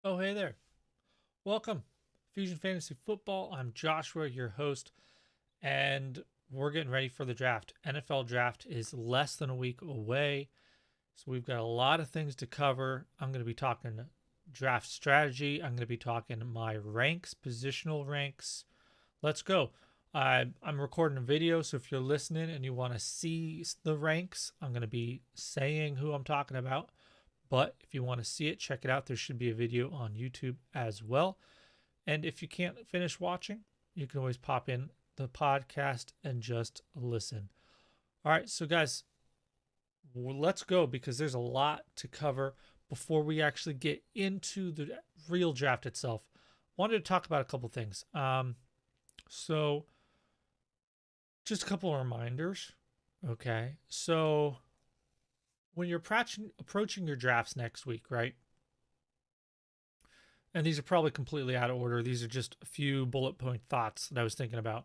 Oh, hey there. Welcome. Fusion Fantasy Football. I'm Joshua, your host, and we're getting ready for the draft. NFL draft is less than a week away, so we've got a lot of things to cover. I'm going to be talking draft strategy. I'm going to be talking my ranks, positional ranks. Let's go. I'm recording a video, so if you're listening and you want to see the ranks, I'm going to be saying who I'm talking about. But if you want to see it, check it out. There should be a video on YouTube as well. And if you can't finish watching, you can always pop in the podcast and just listen. All right, so guys, let's go because there's a lot to cover before we actually get into the real draft itself. Wanted to talk about a couple things. So just a couple of reminders. Okay, so when you're approaching your drafts next week, right? And these are probably completely out of order. These are just a few bullet point thoughts that I was thinking about.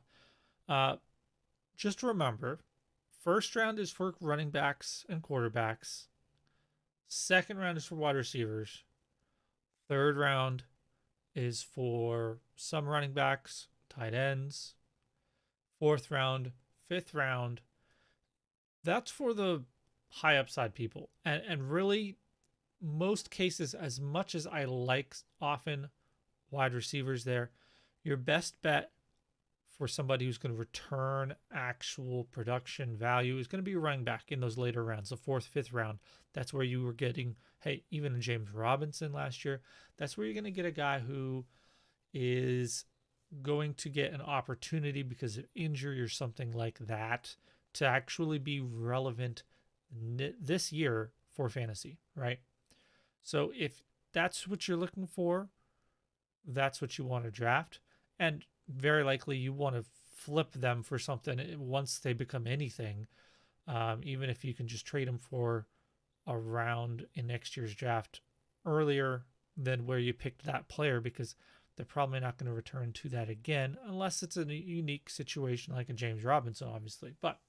Uh, just remember, first round is for running backs and quarterbacks. Second round is for wide receivers. Third round is for some running backs, tight ends. Fourth round, fifth round. That's for the high upside people. And really, most cases, as much as I like often wide receivers there, your best bet for somebody who's going to return actual production value is going to be a running back in those later rounds, the fourth, fifth round. That's where you were getting, hey, even in James Robinson last year, that's where you're going to get a guy who is going to get an opportunity because of injury or something like that to actually be relevant this year for fantasy, right? So if that's what you're looking for, that's what you want to draft. And very likely you want to flip them for something once they become anything, even if you can just trade them for a round in next year's draft earlier than where you picked that player, because they're probably not going to return to that again unless it's a unique situation like a James Robinson, obviously. But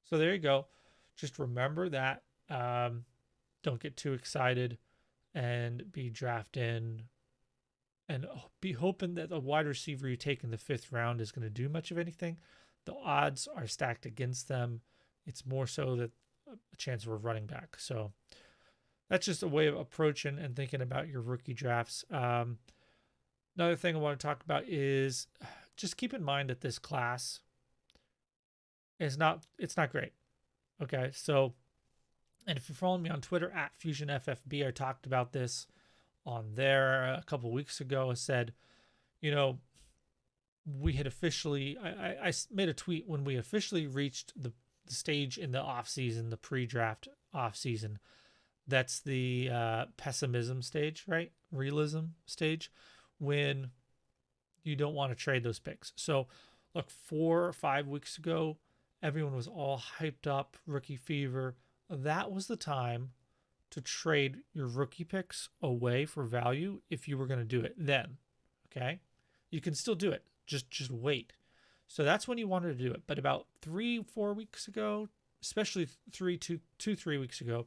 so there you go. Just remember that. Don't get too excited and be drafting and be hoping that the wide receiver you take in the fifth round is going to do much of anything. The odds are stacked against them. It's more so that a chance of a running back. So that's just a way of approaching and thinking about your rookie drafts. Another thing I want to talk about is just keep in mind that this class is it's not great. Okay, so and if you're following me on Twitter at FusionFFB, I talked about this on there a couple weeks ago. I said, we had officially, I made a tweet when we officially reached the stage in the offseason, the pre-draft offseason. That's the pessimism stage, right? Realism stage, when you don't want to trade those picks. So, look, 4 or 5 weeks ago, everyone was all hyped up, rookie fever. That was the time to trade your rookie picks away for value if you were going to do it then. Okay? You can still do it. Just wait. So that's when you wanted to do it. But about 3-4 weeks ago, especially 3 weeks ago,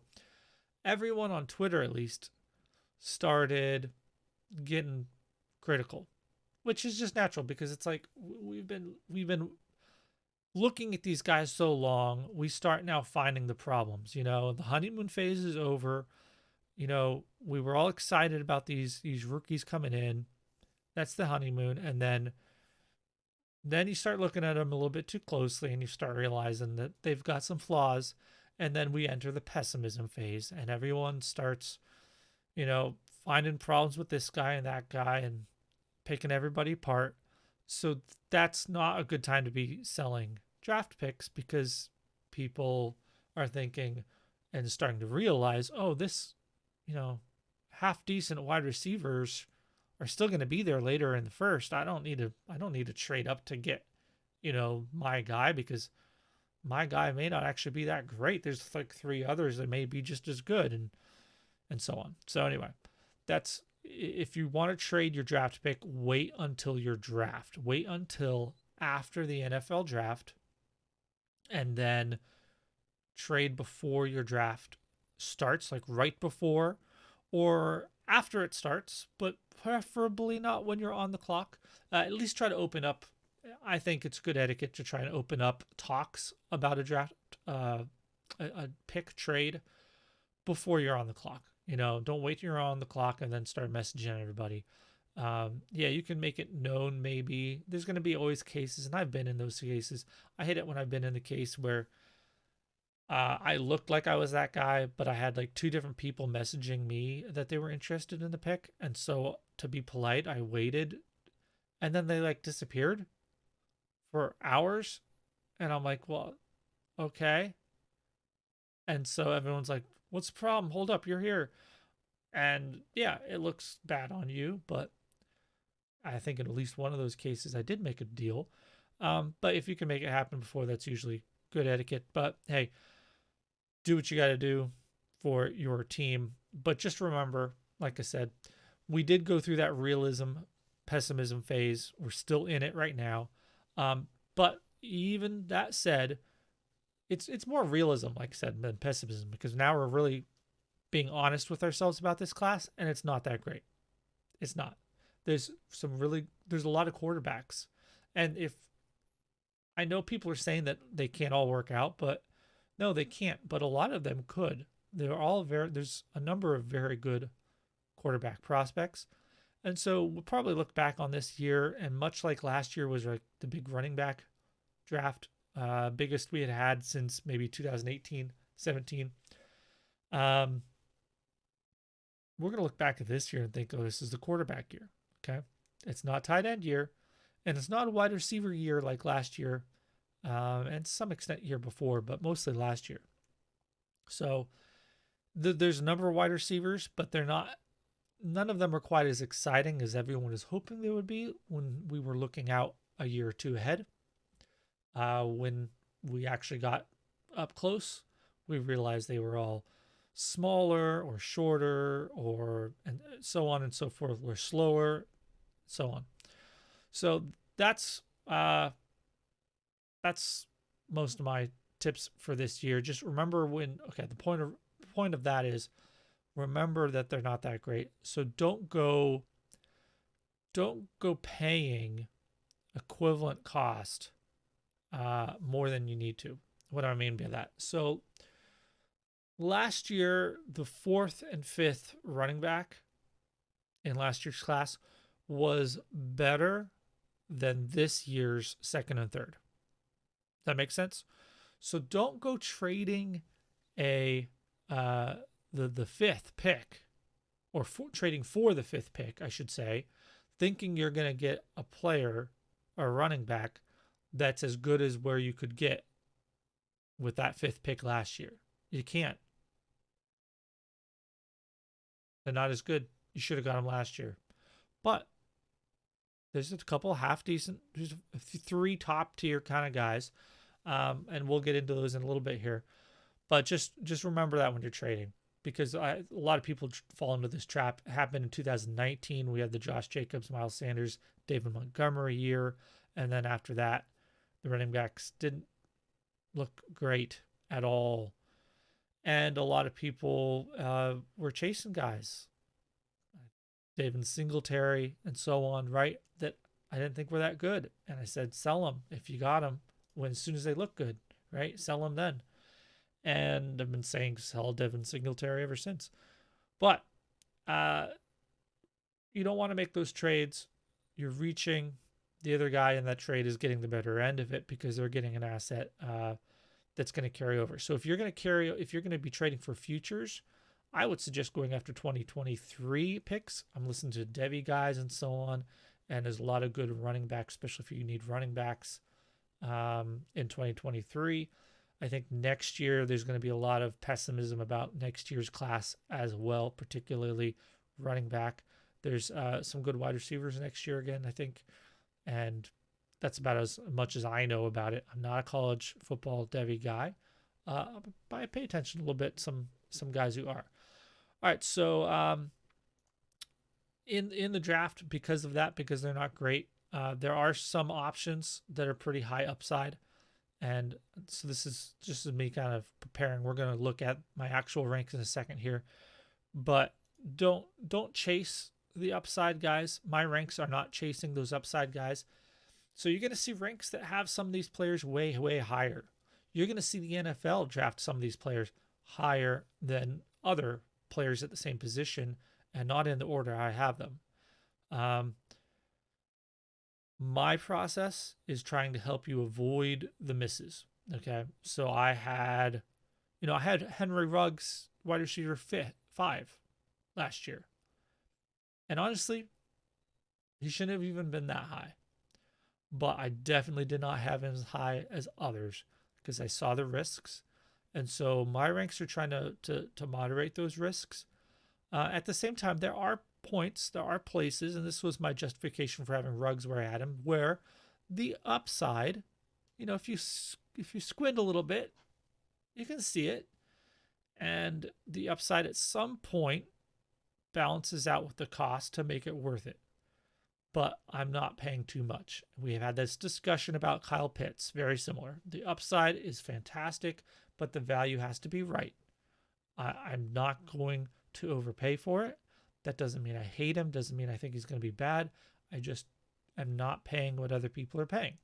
everyone on Twitter at least started getting critical, which is just natural because it's like we've been looking at these guys so long, we start now finding the problems. The honeymoon phase is over. We were all excited about these rookies coming in. That's the honeymoon, and then you start looking at them a little bit too closely, and you start realizing that they've got some flaws, and then we enter the pessimism phase, and everyone starts, finding problems with this guy and that guy, and picking everybody apart. So that's not a good time to be selling draft picks because people are thinking and starting to realize, oh, this, half decent wide receivers are still going to be there later in the first. I don't need to trade up to get, my guy, because my guy may not actually be that great. There's like 3 others that may be just as good, and so on. So anyway, that's, if you want to trade your draft pick, wait until your draft. Wait until after the NFL draft, and then trade before your draft starts, like right before, or after it starts, but preferably not when you're on the clock. At least try to open up. I think it's good etiquette to try and open up talks about a draft, a pick trade before you're on the clock. Don't wait till you're on the clock and then start messaging everybody. Yeah, you can make it known maybe. There's going to be always cases, and I've been in those cases. I hate it when I've been in the case where I looked like I was that guy, but I had like two different people messaging me that they were interested in the pick. And so to be polite, I waited, and then they like disappeared for hours. And I'm like, well, okay. And so everyone's like, what's the problem? Hold up, you're here. And yeah, it looks bad on you, but I think in at least one of those cases, I did make a deal. But if you can make it happen before, that's usually good etiquette. But hey, do what you got to do for your team. But just remember, like I said, we did go through that realism, pessimism phase. We're still in it right now. But even that said, it's more realism, like I said, than pessimism, because now we're really being honest with ourselves about this class, and it's not that great. It's not. There's a lot of quarterbacks. And if I know people are saying that they can't all work out, but no, they can't. But a lot of them could. There's a number of very good quarterback prospects. And so we'll probably look back on this year, and much like last year was like the big running back draft, biggest we had since maybe 2018, 17. We're going to look back at this year and think, oh, this is the quarterback year. Okay. It's not tight end year, and it's not a wide receiver year like last year, and to some extent year before, but mostly last year. So there's a number of wide receivers, but none of them are quite as exciting as everyone is hoping they would be when we were looking out a year or two ahead. When we actually got up close, we realized they were all smaller or shorter and so on and so forth, or slower, so on. So that's most of my tips for this year. Just remember the point of that is remember that they're not that great. So don't go paying equivalent cost more than you need to. What do I mean by that? So last year, the 4th and 5th running back in last year's class was better than this year's 2nd and 3rd. That makes sense? So don't go trading the 5th pick, or trading for the 5th pick, I should say, thinking you're going to get a player or running back that's as good as where you could get with that 5th pick last year. You can't. They're not as good. You should have got them last year. But there's a couple half decent, there's 3 top tier kind of guys. And we'll get into those in a little bit here. But just remember that when you're trading, because a lot of people fall into this trap. It happened in 2019. We had the Josh Jacobs, Miles Sanders, David Montgomery year. And then after that, the running backs didn't look great at all. And a lot of people were chasing guys, David Singletary and so on, right? That I didn't think were that good. And I said, sell them if you got them as soon as they look good, right? Sell them then. And I've been saying sell Devin Singletary ever since. But you don't want to make those trades. You're reaching. The other guy in that trade is getting the better end of it because they're getting an asset that's going to carry over. So if you're going to be trading for futures, I would suggest going after 2023 picks. I'm listening to Devy guys and so on, and there's a lot of good running backs, especially if you need running backs in 2023. I think next year there's going to be a lot of pessimism about next year's class as well, particularly running back. There's some good wide receivers next year again, I think, and that's about as much as I know about it. I'm not a college football Devy guy, but I pay attention a little bit. Some guys who are. All right, so in the draft, because they're not great, there are some options that are pretty high upside. And so this is just me kind of preparing. We're going to look at my actual ranks in a second here. But don't chase the upside guys. My ranks are not chasing those upside guys. So you're going to see ranks that have some of these players way, way higher. You're going to see the NFL draft some of these players higher than other players at the same position and not in the order I have them. My process is trying to help you avoid the misses. Okay. So I had Henry Ruggs, wide receiver 5 last year. And honestly, he shouldn't have even been that high. But I definitely did not have him as high as others because I saw the risks. And so my ranks are trying to moderate those risks. At the same time, there are points, there are places, and this was my justification for having Ruggs where I had him, where the upside, if you squint a little bit, you can see it. And the upside at some point balances out with the cost to make it worth it. But I'm not paying too much. We have had this discussion about Kyle Pitts, very similar. The upside is fantastic, but the value has to be right. I'm not going to overpay for it. That doesn't mean I hate him, doesn't mean I think he's going to be bad. I just am not paying what other people are paying.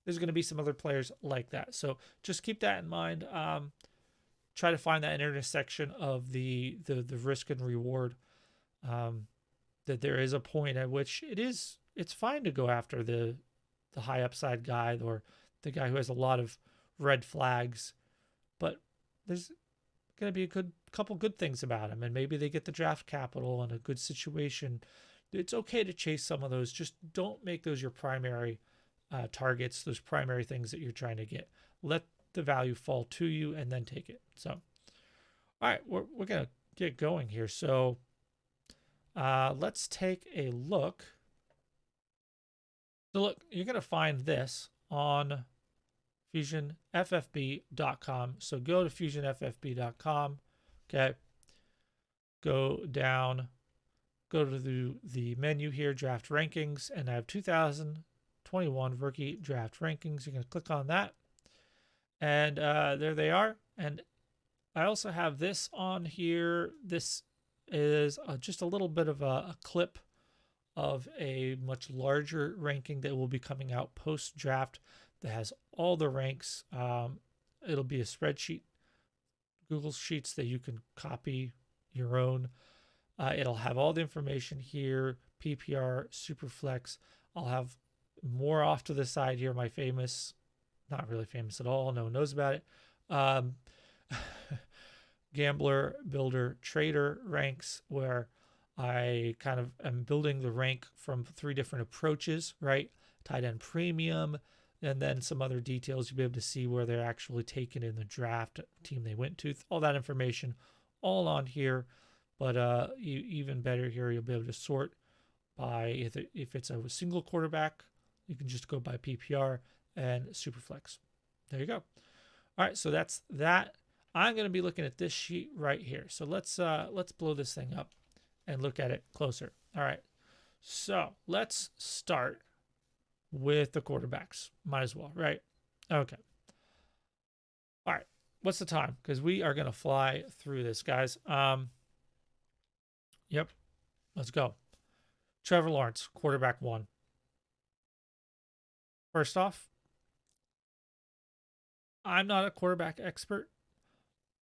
There's going to be some other players like that. So just keep that in mind. Try to find that intersection of the risk and reward. That there is a point at which it's fine to go after the high upside guy or the guy who has a lot of red flags, but there's going to be a couple good things about him, and maybe they get the draft capital and a good situation. It's okay to chase some of those. Just don't make those your primary targets, those primary things that you're trying to get. Let the value fall to you and then take it. So, all right, we're going to get going here. So let's take a look. So look, you're going to find this on fusionffb.com. So go to fusionffb.com. Okay. Go down, go to the menu here, draft rankings, and I have 2021 rookie draft rankings. You're going to click on that. And there they are. And I also have this on here. This is just a little bit of a clip of a much larger ranking that will be coming out post-draft that has all the ranks. It'll be a spreadsheet, Google Sheets that you can copy your own. It'll have all the information here, PPR, Superflex. I'll have more off to the side here, my famous, not really famous at all, no one knows about it, Gambler, Builder, Trader ranks, where I kind of am building the rank from 3 different approaches, right? Tight end premium, and then some other details. You'll be able to see where they're actually taken in the draft, team they went to, all that information all on here. But even better here, you'll be able to sort by if it's a single quarterback, you can just go by PPR and Superflex. There you go. All right, so that's that. I'm going to be looking at this sheet right here. So let's blow this thing up and look at it closer. All right, so let's start with the quarterbacks. Might as well, right? Okay. All right, what's the time? Because we are going to fly through this, guys. Yep, let's go. Trevor Lawrence, quarterback 1. First off, I'm not a quarterback expert,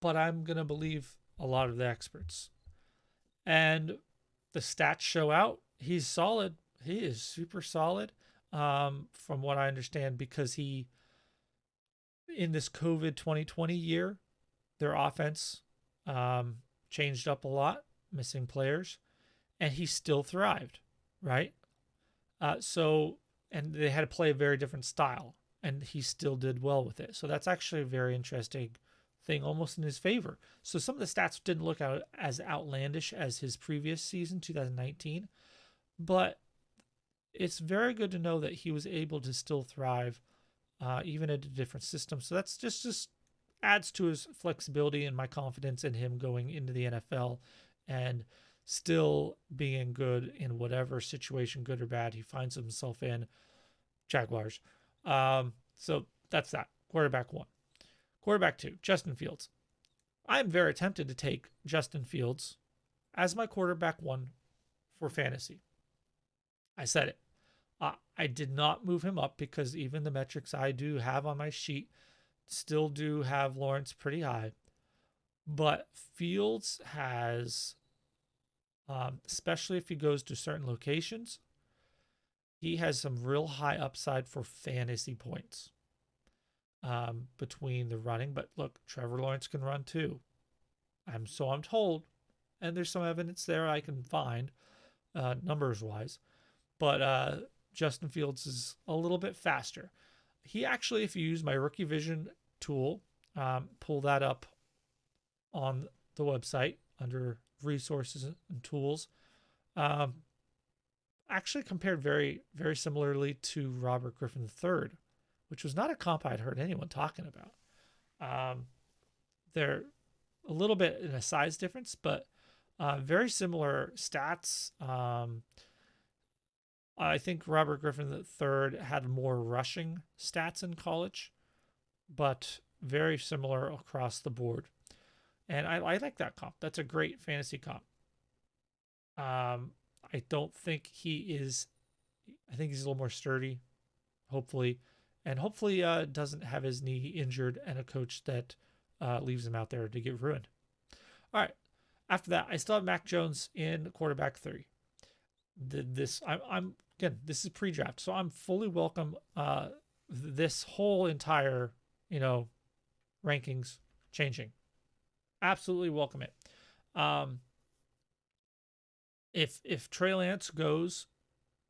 but I'm going to believe a lot of the experts. And the stats show out. He's solid. He is super solid, from what I understand, because he, in this COVID 2020 year, their offense changed up a lot, missing players, and he still thrived, right? And they had to play a very different style, and he still did well with it. So that's actually a very interesting thing, almost in his favor. So some of the stats didn't look out as outlandish as his previous season, 2019, but it's very good to know that he was able to still thrive, even in a different system. So that's just adds to his flexibility and my confidence in him going into the NFL and still being good in whatever situation, good or bad, he finds himself in. Jaguars. So that's that. Quarterback 1. Quarterback 2, Justin Fields. I'm very tempted to take Justin Fields as my quarterback one for fantasy. I said it. I did not move him up because even the metrics I do have on my sheet still do have Lawrence pretty high. But Fields has, especially if he goes to certain locations, he has some real high upside for fantasy points between the running. But look, Trevor Lawrence can run too. I'm told, and there's some evidence there I can find numbers wise. But Justin Fields is a little bit faster. He actually, if you use my rookie vision tool, pull that up on the website under resources and tools, actually compared very, very similarly to Robert Griffin III, which was not a comp I'd heard anyone talking about. They're a little bit in a size difference, but very similar stats. I think Robert Griffin III had more rushing stats in college, but very similar across the board. And I like that comp. That's a great fantasy comp. I don't think he is. I think he's a little more sturdy, hopefully. And hopefully doesn't have his knee injured and a coach that leaves him out there to get ruined. All right. After that, I still have Mac Jones in quarterback 3. I'm again, this is pre-draft, so I'm fully welcome this whole entire, rankings changing. Absolutely welcome it. If Trey Lance goes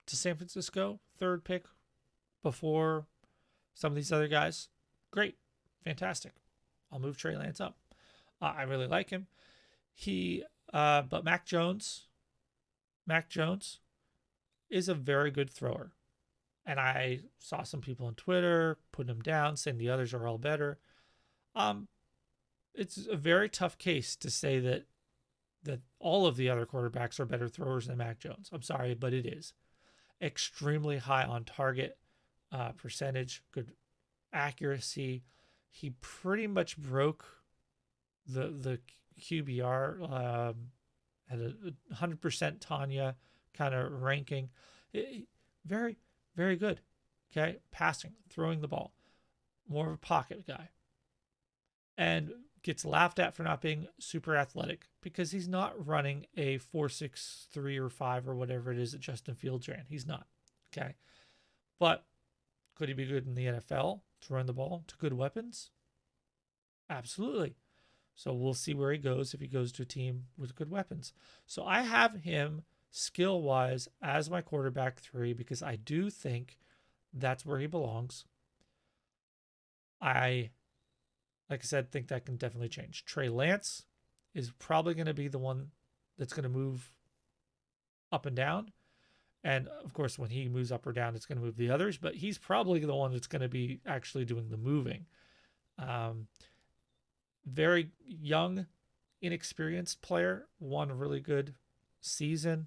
to San Francisco, 3rd pick before some of these other guys, great, fantastic. I'll move Trey Lance up. I really like him. But Mac Jones is a very good thrower. And I saw some people on Twitter putting him down, saying the others are all better. It's a very tough case to say that all of the other quarterbacks are better throwers than Mac Jones. I'm sorry, but it is. Extremely high on target percentage, good accuracy. He pretty much broke the QBR, had a 100% Tanya kind of ranking. Very, very good. Okay. Passing, throwing the ball, more of a pocket guy. And gets laughed at for not being super athletic because he's not running a 4.63 or 5 or whatever it is that Justin Fields ran. He's not. Okay. But could he be good in the NFL, throwing the ball to good weapons? Absolutely. So we'll see where he goes if he goes to a team with good weapons. So I have him skill-wise as my quarterback 3 because I do think that's where he belongs. Like I said, think that can definitely change. Trey Lance is probably going to be the one that's going to move up and down. And of course, when he moves up or down, it's going to move the others, but he's probably the one that's going to be actually doing the moving. Very young, inexperienced player, one really good season.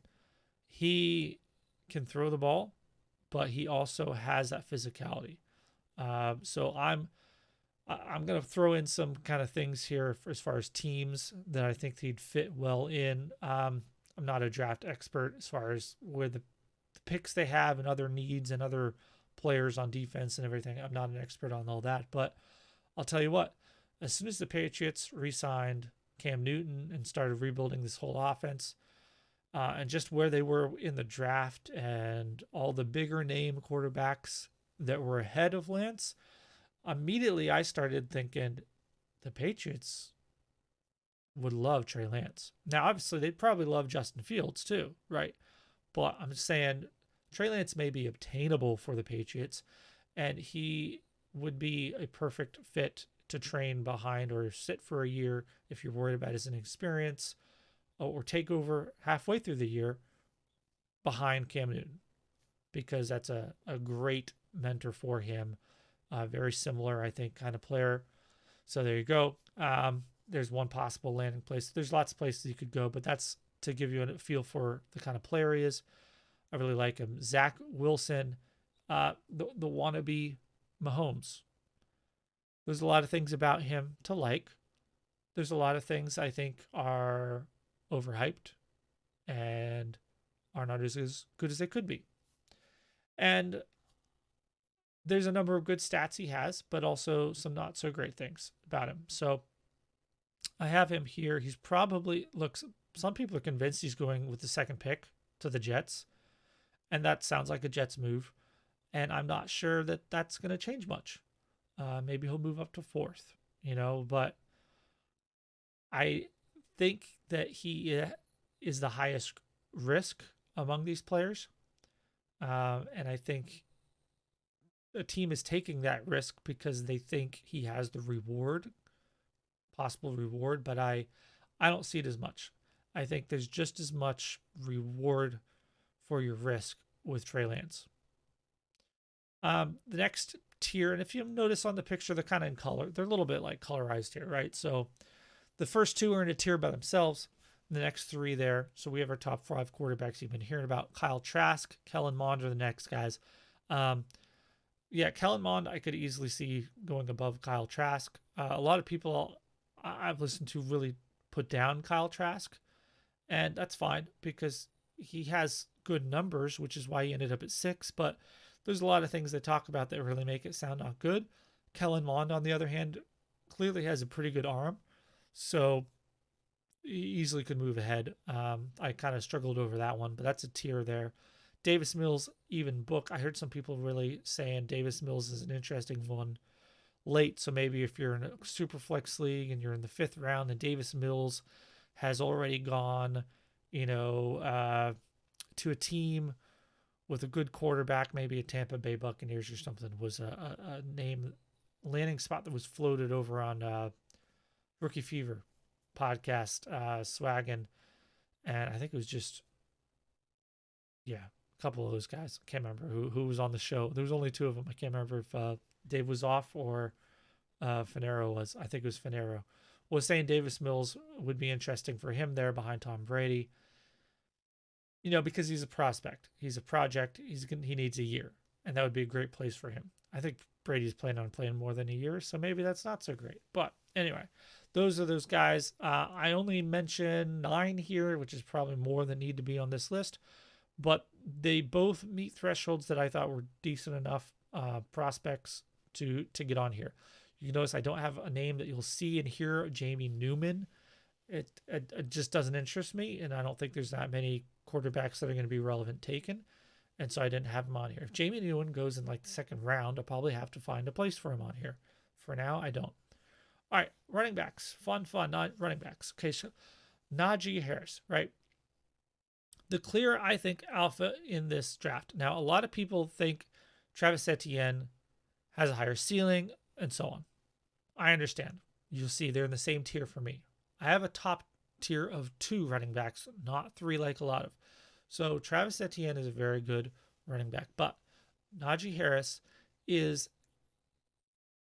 He can throw the ball, but he also has that physicality. So I'm going to throw in some kind of things here as far as teams that I think he'd fit well in. I'm not a draft expert as far as where the picks they have and other needs and other players on defense and everything. I'm not an expert on all that, but I'll tell you what, as soon as the Patriots re-signed Cam Newton and started rebuilding this whole offense, and just where they were in the draft and all the bigger name quarterbacks that were ahead of Lance, immediately I started thinking the Patriots would love Trey Lance. Now, obviously, they'd probably love Justin Fields too, right? But I'm saying Trey Lance may be obtainable for the Patriots, and he would be a perfect fit to train behind or sit for a year if you're worried about his inexperience, or take over halfway through the year behind Cam Newton, because that's a great mentor for him. Very similar, I think, kind of player. So there you go. There's one possible landing place. There's lots of places you could go, but that's to give you a feel for the kind of player he is. I really like him. Zach Wilson, the wannabe Mahomes. There's a lot of things about him to like. There's a lot of things I think are overhyped and are not as good as they could be. And there's a number of good stats he has, but also some not so great things about him. So I have him here. He's probably, looks, some people are convinced he's going with the second pick to the Jets. And that sounds like a Jets move. And I'm not sure that that's going to change much. Maybe he'll move up to fourth, but I think that he is the highest risk among these players. And I think the team is taking that risk because they think he has the possible reward, but I don't see it as much. I think there's just as much reward for your risk with Trey Lance. The next tier, and if you notice on the picture, they're kind of in color. They're a little bit like colorized here, right? So the first two are in a tier by themselves. The next three there. So we have our top 5 quarterbacks you've been hearing about. Kyle Trask, Kellen Mond are the next guys. Kellen Mond I could easily see going above Kyle Trask. A lot of people I've listened to really put down Kyle Trask, and that's fine because he has good numbers, which is why he ended up at 6, but there's a lot of things they talk about that really make it sound not good. Kellen Mond, on the other hand, clearly has a pretty good arm, so he easily could move ahead. I kind of struggled over that one, but that's a tier there. Davis Mills, even book. I heard some people really saying Davis Mills is an interesting one late. So maybe if you're in a super flex league and you're in the 5th round and Davis Mills has already gone, to a team with a good quarterback, maybe a Tampa Bay Buccaneers or something, was a name landing spot that was floated over on Rookie Fever podcast, Swaggin. And I think it was just, a couple of those guys. I can't remember who was on the show. There was only 2 of them. I can't remember if Dave was off or Fanaro was. I think it was Fanaro. Was saying Davis Mills would be interesting for him there behind Tom Brady. Because he's a prospect. He's a project. He needs a year. And that would be a great place for him. I think Brady's planning on playing more than a year, so maybe that's not so great. But anyway, those are those guys. I only mentioned 9 here, which is probably more than need to be on this list. But they both meet thresholds that I thought were decent enough prospects to get on here. You notice I don't have a name that you'll see and hear, Jamie Newman. It just doesn't interest me, and I don't think there's that many quarterbacks that are going to be relevant taken, and so I didn't have him on here. If Jamie Newman goes in like the 2nd round, I'll probably have to find a place for him on here. For now, I don't. All right, running backs. Fun, not running backs. Okay, so Najee Harris, right? The clear, I think, alpha in this draft. Now, a lot of people think Travis Etienne has a higher ceiling and so on. I understand. You'll see they're in the same tier for me. I have a top tier of 2 running backs, not 3 like a lot of. So Travis Etienne is a very good running back, but Najee Harris is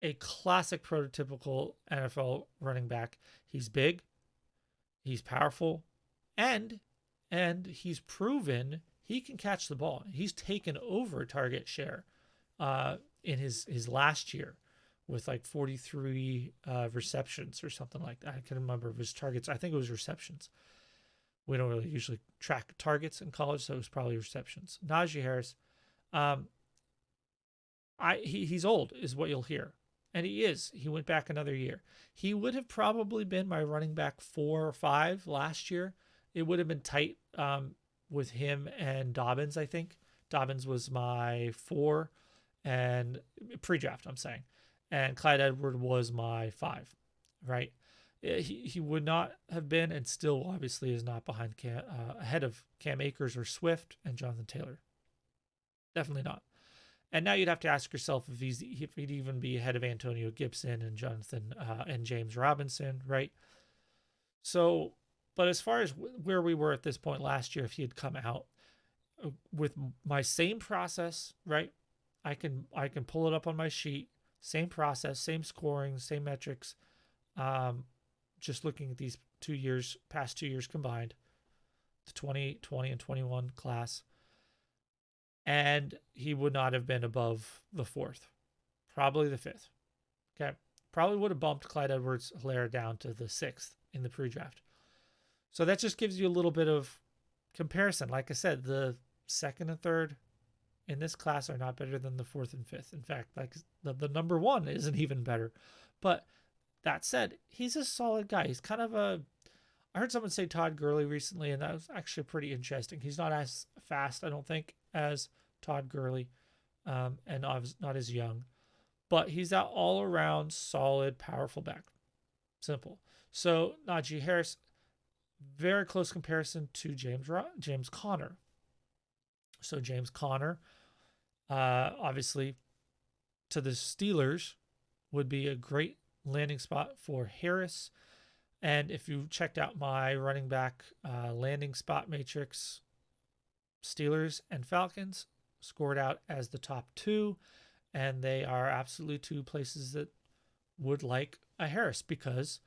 a classic prototypical NFL running back. He's big, he's powerful, and he's proven he can catch the ball. He's taken over target share in his last year with like 43 receptions or something like that. I can't remember his targets. I think it was receptions. We don't really usually track targets in college, so it was probably receptions. Najee Harris, he's old is what you'll hear. And he is. He went back another year. He would have probably been my running back 4 or 5 last year. It would have been tight with him and Dobbins, I think. Dobbins was my 4 and pre-draft, I'm saying. And Clyde Edward was my 5, right? He would not have been, and still obviously is not behind ahead of Cam Akers or Swift and Jonathan Taylor. Definitely not. And now you'd have to ask yourself if he'd even be ahead of Antonio Gibson and Jonathan and James Robinson, right? So, but as far as where we were at this point last year, if he had come out with my same process, right? I can pull it up on my sheet. Same process, same scoring, same metrics. Just looking at these past 2 years combined, the 2020 and 21 class. And he would not have been above the 4th, probably the 5th. Okay. Probably would have bumped Clyde Edwards-Helaire down to the 6th in the pre-draft. So that just gives you a little bit of comparison, like I said, the second and third in this class are not better than the fourth and fifth. In fact, like the number one isn't even better. But that said, he's a solid guy. He's kind of a, I heard someone say Todd Gurley recently, and that was actually pretty interesting. He's not as fast, I don't think, as Todd Gurley, and not as young, but he's that all around solid, powerful back. Simple. So Najee Harris, very close comparison to James Conner. So James Conner, obviously, to the Steelers, would be a great landing spot for Harris. And if you checked out my running back landing spot matrix, Steelers and Falcons scored out as the top two, and they are absolutely two places that would like a Harris because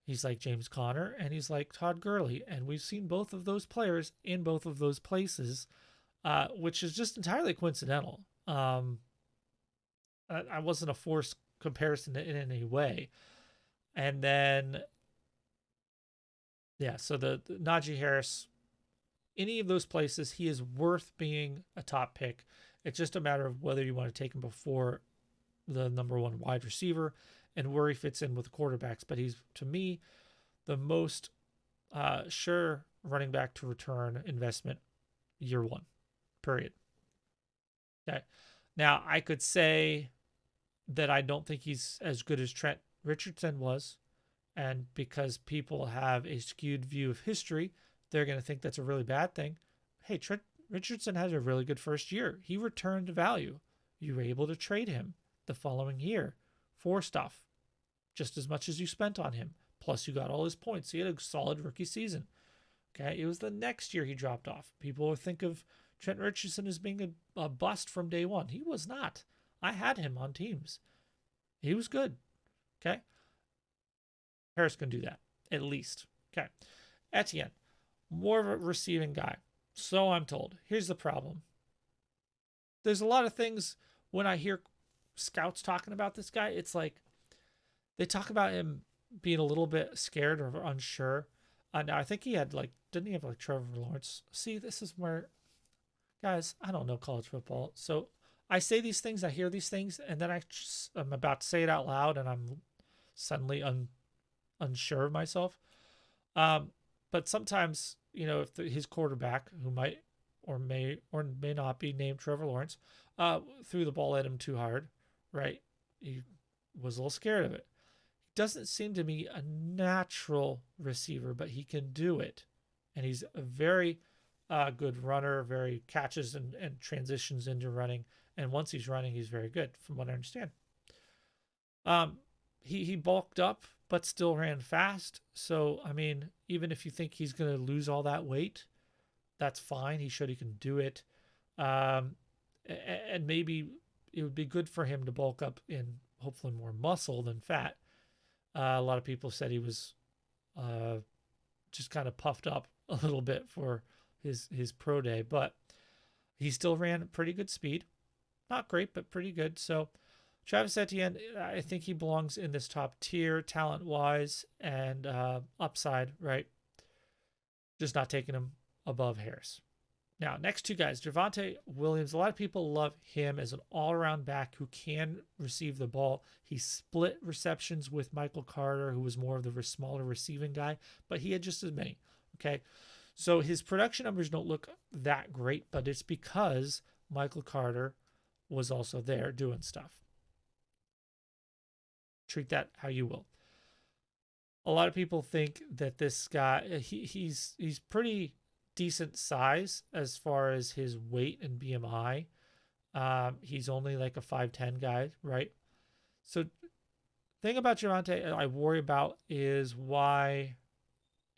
he's like James Conner and he's like Todd Gurley, and we've seen both of those players in both of those places, which is just entirely coincidental. I wasn't a forced comparison in any way. And then, yeah, so the Najee Harris, any of those places, he is worth being a top pick. It's just a matter of whether you want to take him before the number one wide receiver and where he fits in with the quarterbacks. But he's, to me, the most sure running back to return investment year one, period. Okay. Now, I could say that I don't think he's as good as Trent Richardson was. And because people have a skewed view of history, they're going to think that's a really bad thing. Hey, Trent Richardson had a really good first year. He returned value. You were able to trade him the following year for stuff, just as much as you spent on him. Plus, you got all his points. He had a solid rookie season. Okay, it was the next year he dropped off. People will think of Trent Richardson as being a bust from day one. He was not. I had him on teams. He was good. Okay. Harris can do that, at least. Okay. Etienne, more of a receiving guy. So I'm told. Here's the problem. There's a lot of things when I hear scouts talking about this guy, it's like they talk about him being a little bit scared or unsure. Now, I think he had didn't he have Trevor Lawrence? See, this is where, guys, I don't know college football. So I say these things, I hear these things, and then I'm about to say it out loud, and I'm suddenly unsure of myself. But sometimes, if his quarterback, who might or may not be named Trevor Lawrence, threw the ball at him too hard, right? He was a little scared of it. He doesn't seem to be a natural receiver, but he can do it. And he's a very good runner, very catches and transitions into running. And once he's running, he's very good, from what I understand. He bulked up, but still ran fast. So, I mean, even if you think he's going to lose all that weight, that's fine. He showed he can do it. And maybe it would be good for him to bulk up in hopefully more muscle than fat. A lot of people said he was just kind of puffed up a little bit for his pro day, but he still ran pretty good speed. Not great, but pretty good. So Travis Etienne, I think he belongs in this top tier, talent-wise and upside, right? Just not taking him above Harris. Now, next two guys, Javonte Williams. A lot of people love him as an all-around back who can receive the ball. He split receptions with Michael Carter, who was more of the smaller receiving guy, but he had just as many, okay? So his production numbers don't look that great, but it's because Michael Carter was also there doing stuff. Treat that how you will. A lot of people think that this guy, he's pretty decent size as far as his weight and BMI. He's only like a 5'10" guy, right? So thing about Javonte I worry about is why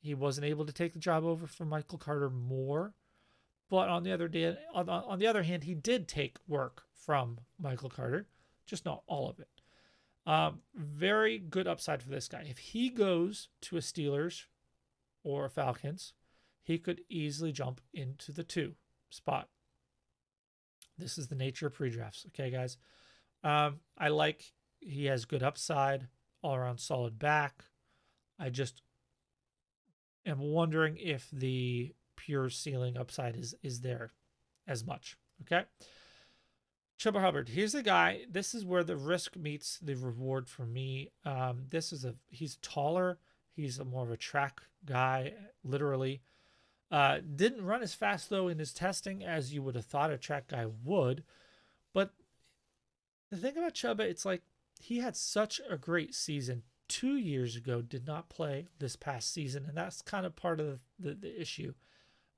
he wasn't able to take the job over from Michael Carter more. But on the other hand, he did take work from Michael Carter, just not all of it. Very good upside for this guy. If he goes to a Steelers or a Falcons, he could easily jump into the 2 spot. This is the nature of pre-drafts. Okay, guys. He has good upside, all around solid back. I just am wondering if the pure ceiling upside is there as much. Okay. Chuba Hubbard. Here's a guy. This is where the risk meets the reward for me. He's taller. He's more of a track guy, literally. Didn't run as fast though in his testing as you would have thought a track guy would. But the thing about Chuba, it's like he had such a great season 2 years ago, did not play this past season, and that's kind of part of the issue.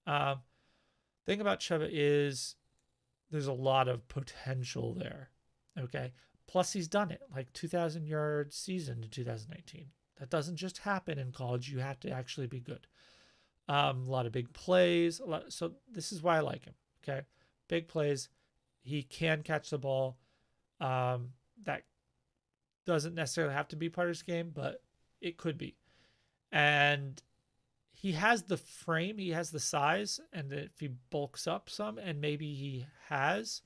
Thing about Chuba is there's a lot of potential there. Okay. Plus he's done it, like 2,000 yard season in 2019. That doesn't just happen in college. You have to actually be good. A lot of big plays. So this is why I like him. Okay. Big plays. He can catch the ball. That doesn't necessarily have to be part of his game, but it could be. And he has the frame, he has the size, and if he bulks up some, and maybe he has,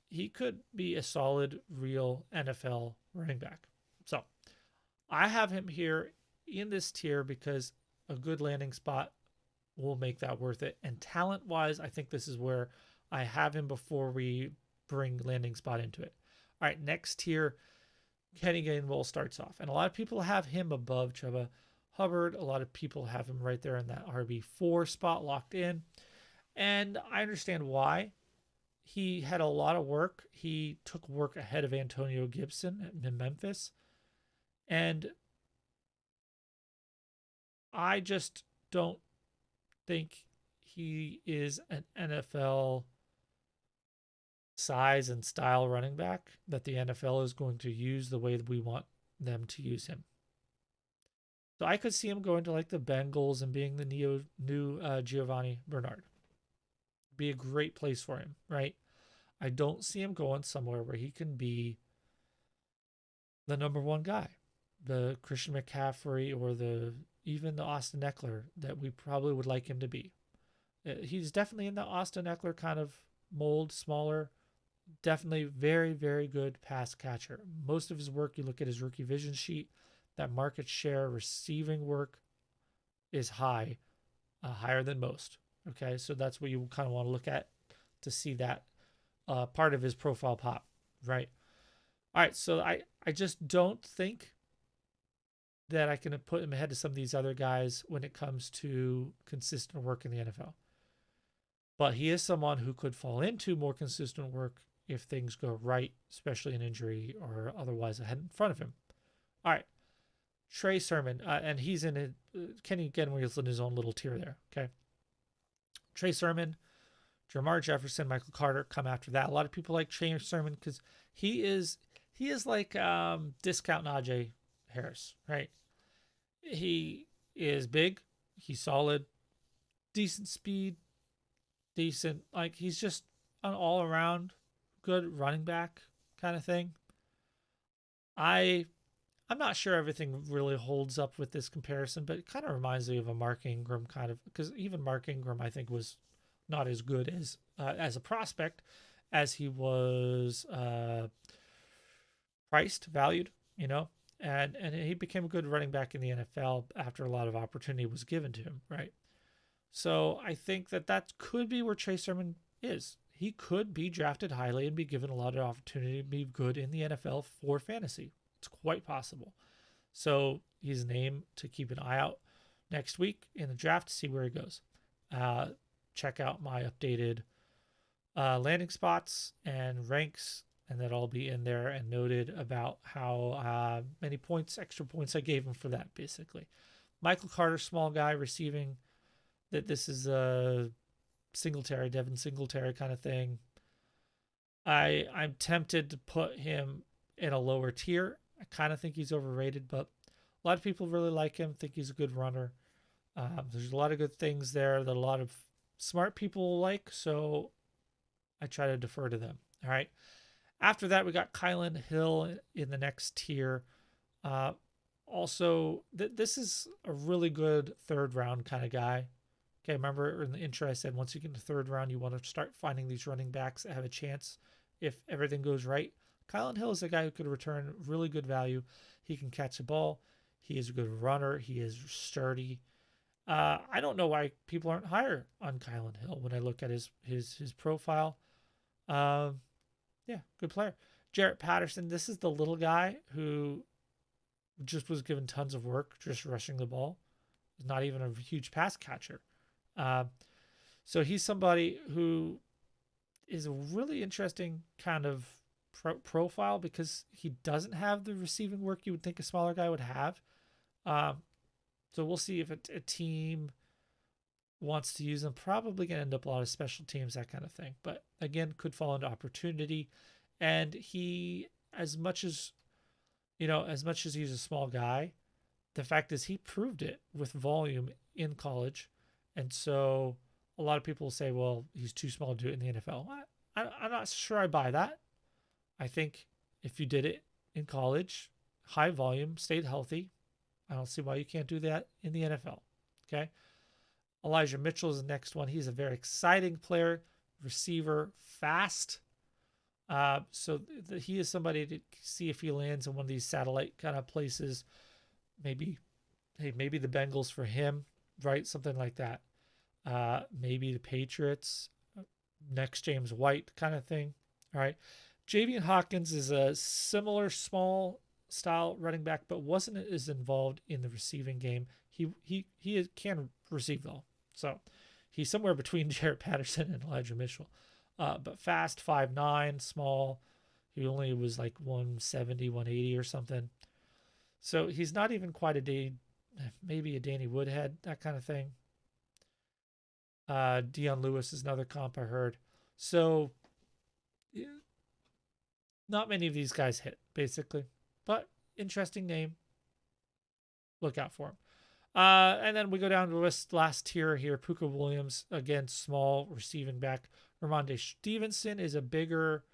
he could be a solid, real NFL running back. So I have him here in this tier because a good landing spot will make that worth it. And talent-wise, I think this is where I have him before we bring landing spot into it. All right, next tier, Kenny Gainwell starts off. And a lot of people have him above Chuba Hubbard. A lot of people have him right there in that RB4 spot locked in. And I understand why. He had a lot of work. He took work ahead of Antonio Gibson in Memphis. And I just don't think he is an NFL size and style running back that the NFL is going to use the way that we want them to use him. So I could see him going to like the Bengals and being the new Giovanni Bernard. Be a great place for him, right? I don't see him going somewhere where he can be the number one guy, the Christian McCaffrey or even the Austin Eckler that we probably would like him to be. He's definitely in the Austin Eckler kind of mold, smaller, definitely very, very good pass catcher. Most of his work, you look at his rookie vision sheet, that market share receiving work is high, higher than most. Okay, so that's what you kind of want to look at to see that part of his profile pop, right? All right, so I just don't think that I can put him ahead of some of these other guys when it comes to consistent work in the NFL. But he is someone who could fall into more consistent work if things go right, especially an injury or otherwise ahead in front of him. All right. Trey Sermon, and he's in it. Kenny Gainwell's in his own little tier there. Okay. Trey Sermon, Jamar Jefferson, Michael Carter come after that. A lot of people like Trey Sermon because he is like discount Najee Harris, right? He is big, he's solid, decent speed, decent, like he's just an all around good running back kind of thing. I'm not sure everything really holds up with this comparison, but it kind of reminds me of a Mark Ingram kind of, because even Mark Ingram I think was not as good as a prospect as he was priced, valued, and he became a good running back in the NFL after a lot of opportunity was given to him, right? So I think that could be where Trey Sermon is. He could be drafted highly and be given a lot of opportunity to be good in the NFL for fantasy. It's quite possible. So he's a name to keep an eye out next week in the draft to see where he goes. Check out my updated landing spots and ranks, and that'll all be in there and noted about how many extra points I gave him for that, basically. Michael Carter, small guy, receiving, that this is a Devin Singletary kind of thing. I'm tempted to put him in a lower tier. I kind of think he's overrated, but a lot of people really like him, think he's a good runner. There's a lot of good things there that a lot of smart people like, so I try to defer to them. All right. After that, we got Kylan Hill in the next tier. Also, this is a really good third round kind of guy. Okay, remember in the intro I said once you get in the third round, you want to start finding these running backs that have a chance if everything goes right. Kylan Hill is a guy who could return really good value. He can catch the ball. He is a good runner. He is sturdy. I don't know why people aren't higher on Kylan Hill when I look at his profile. Um, yeah, good player. Jarrett Patterson, this is the little guy who just was given tons of work just rushing the ball. Not even a huge pass catcher. Uh, so he's somebody who is a really interesting kind of profile because he doesn't have the receiving work you would think a smaller guy would have. Um, so we'll see if a team wants to use him. Probably going to end up a lot of special teams, that kind of thing. But again, could fall into opportunity. And he, as much as he's a small guy, the fact is he proved it with volume in college. And so a lot of people will say, well, he's too small to do it in the NFL. I'm not sure I buy that. I think if you did it in college, high volume, stayed healthy, I don't see why you can't do that in the NFL. Okay. Elijah Mitchell is the next one. He's a very exciting player, receiver, fast. He is somebody to see if he lands in one of these satellite kind of places. Maybe the Bengals for him, right? Something like that. Maybe the Patriots, next James White kind of thing. All right. Javian Hawkins is a similar small style running back, but wasn't as involved in the receiving game. He can receive though. So he's somewhere between Jarrett Patterson and Elijah Mitchell. But fast, 5'9", small. He only was like 170, 180 or something. So he's not even quite maybe a Danny Woodhead, that kind of thing. Dion Lewis is another comp I heard. So not many of these guys hit, basically. But interesting name. Look out for him. And then we go down to the last tier here. Puka Williams, again, small receiving back. Ramondre Stevenson is a bigger,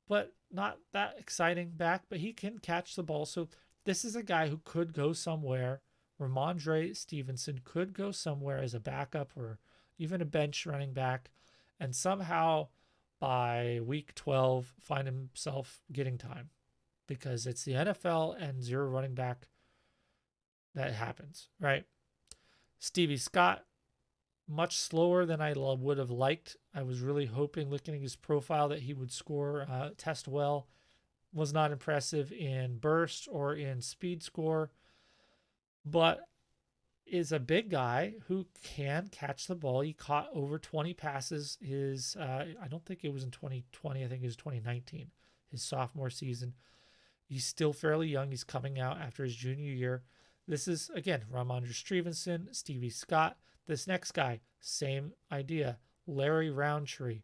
but not that exciting back, but he can catch the ball. So this is a guy who could go somewhere. Ramondre Stevenson could go somewhere as a backup or even a bench running back, and somehow by week 12 find himself getting time because it's the NFL and zero running back. That happens, right? Stevie Scott, much slower than I would have liked. I was really hoping, looking at his profile, that he would test well. Was not impressive in burst or in speed score, but is a big guy who can catch the ball. He caught over 20 passes. I don't think it was in 2020. I think it was 2019, his sophomore season. He's still fairly young. He's coming out after his junior year. This is, again, Ramondre Stevenson, Stevie Scott. This next guy, same idea. Larry Roundtree.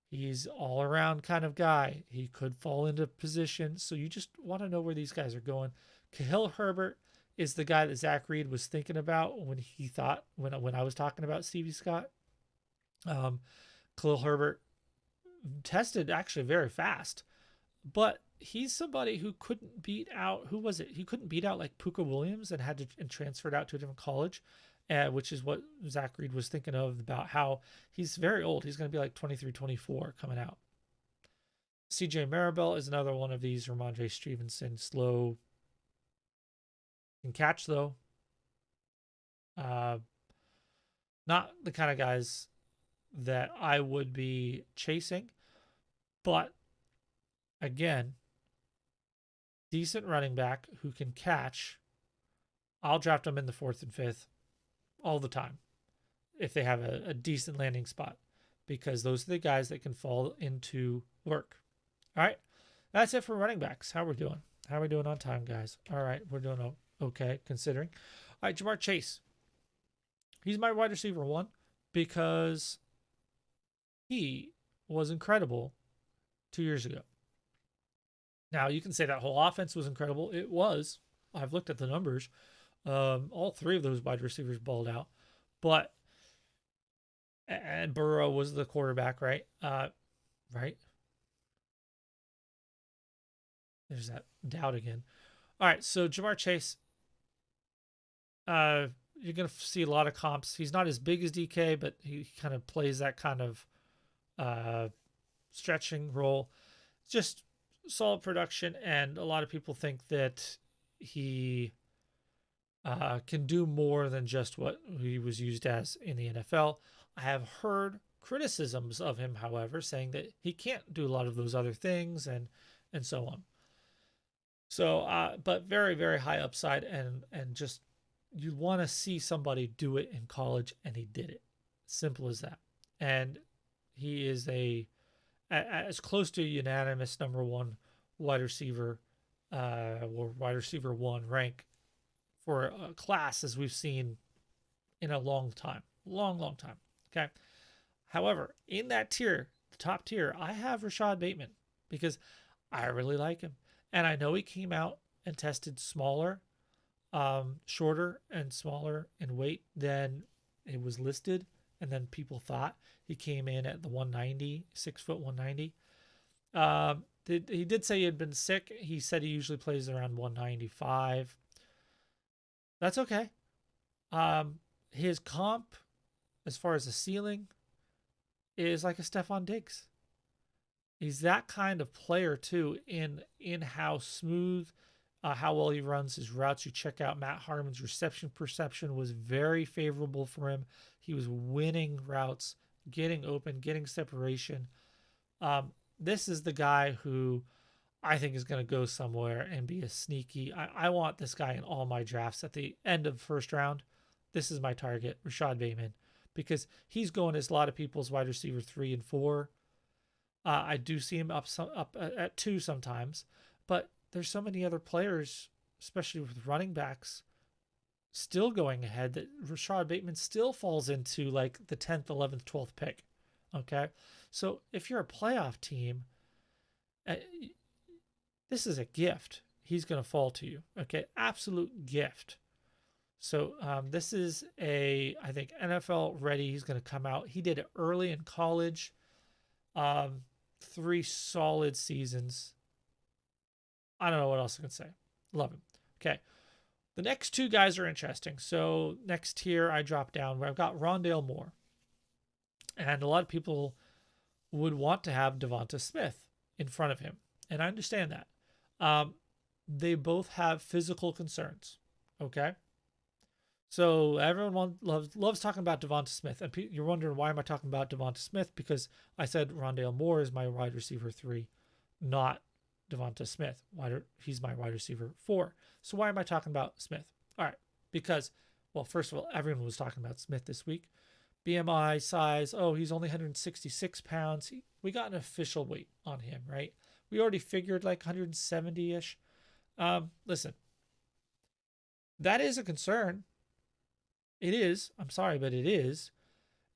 He's all-around kind of guy. He could fall into position. So you just want to know where these guys are going. Kahel Herbert is the guy that Zach Reed was thinking about when I was talking about Stevie Scott. Kahel Herbert tested actually very fast, but he's somebody who couldn't beat out, who was it? He couldn't beat out like Puka Williams and transferred out to a different college, which is what Zach Reed was thinking of about how he's very old. He's going to be like 23, 24 coming out. CJ Maribel is another one of these. Ramondre Stevenson, slow. Can catch though. Not the kind of guys that I would be chasing, but again, decent running back who can catch. I'll draft them in the 4th and 5th all the time if they have a decent landing spot, because those are the guys that can fall into work. All right. That's it for running backs. How are we doing? How are we doing on time, guys? All right. We're doing okay, considering. All right. Jamar Chase. He's my wide receiver 1 because he was incredible 2 years ago. Now, you can say that whole offense was incredible. It was. I've looked at the numbers. All 3 of those wide receivers balled out. And Burrow was the quarterback, right? Right? There's that doubt again. All right, so Jamar Chase, you're going to see a lot of comps. He's not as big as DK, but he kind of plays that kind of stretching role. Just solid production, and a lot of people think that he can do more than just what he was used as in the NFL. I have heard criticisms of him, however, saying that he can't do a lot of those other things and so on. So, but very, very high upside, and just you want to see somebody do it in college, and he did it. Simple as that. And he is as close to a unanimous number one wide receiver, or wide receiver one rank for a class as we've seen in a long time, long time. Okay. However, in that tier, the top tier, I have Rashad Bateman because I really like him. And I know he came out and tested smaller, shorter and smaller in weight than it was listed. And then people thought he came in at the 190, 6'1", 190. He did say he had been sick. He said he usually plays around 195. That's okay. His comp, as far as the ceiling, is like a Stephon Diggs. He's that kind of player too, in how smooth, how well he runs his routes. You check out Matt Harmon's reception perception was very favorable for him. He was winning routes, getting open, getting separation. This is the guy who I think is going to go somewhere and be a sneaky. I want this guy in all my drafts at the end of the first round. This is my target, Rashad Bateman, because he's going as a lot of people's wide receiver 3 and 4. I do see him up at 2 sometimes, but there's so many other players, especially with running backs, still going ahead that Rashad Bateman still falls into like the 10th, 11th, 12th pick. Okay, so if you're a playoff team, this is a gift. He's going to fall to you. Okay, absolute gift. So this is I think NFL ready. He's going to come out. He did it early in college. 3 solid seasons. I don't know what else I can say. Love him. Okay. The next 2 guys are interesting. So next tier, I drop down where I've got Rondale Moore. And a lot of people would want to have Devonta Smith in front of him. And I understand that. They both have physical concerns. Okay. So everyone loves talking about Devonta Smith. And you're wondering, why am I talking about Devonta Smith? Because I said Rondale Moore is my wide receiver 3, not Devonta Smith. He's my wide receiver 4. So why am I talking about Smith? All right. Because, well, first of all, everyone was talking about Smith this week. BMI, size, he's only 166 pounds. We got an official weight on him, right? We already figured like 170-ish. Listen, that is a concern. It is. I'm sorry, but it is.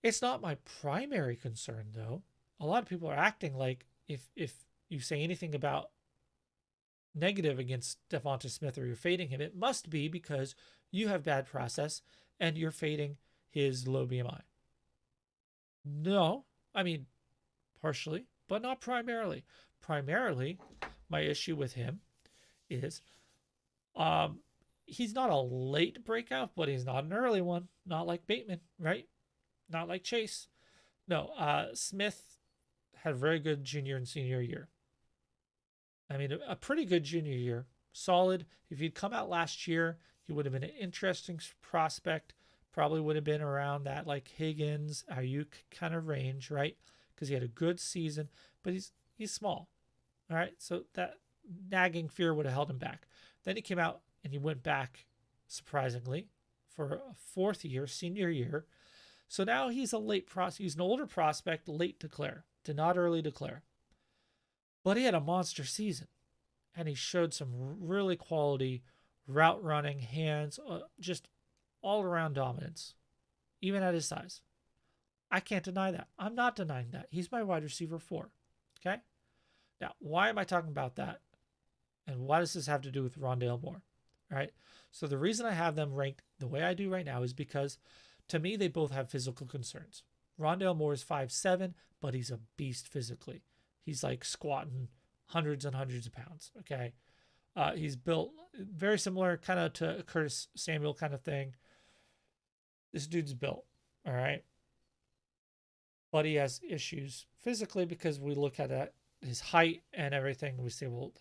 It's not my primary concern, though. A lot of people are acting like if you say anything about negative against Devonta Smith or you're fading him, it must be because you have bad process and you're fading his low BMI. No, I mean, partially, but not primarily. Primarily, my issue with him is he's not a late breakout, but he's not an early one. Not like Bateman, right? Not like Chase. No, Smith had a very good junior and senior year. I mean, a pretty good junior year. Solid. If he'd come out last year, he would have been an interesting prospect. Probably would have been around that like Higgins, Ayuk kind of range, right? Because he had a good season, but he's small. All right. So that nagging fear would have held him back. Then he came out and he went back, surprisingly, for a 4th year, senior year. So now he's he's an older prospect, late declare, did not early declare. But he had a monster season, and he showed some really quality route running, hands, just all-around dominance, even at his size. I can't deny that. I'm not denying that. He's my wide receiver 4. Okay? Now, why am I talking about that? And what does this have to do with Rondale Moore? All right? So the reason I have them ranked the way I do right now is because, to me, they both have physical concerns. Rondale Moore is 5'7", but he's a beast physically. He's like squatting hundreds and hundreds of pounds. Okay. He's built very similar kind of to Curtis Samuel kind of thing. This dude's built. All right. But he has issues physically because we look at his height and everything. And we say, well,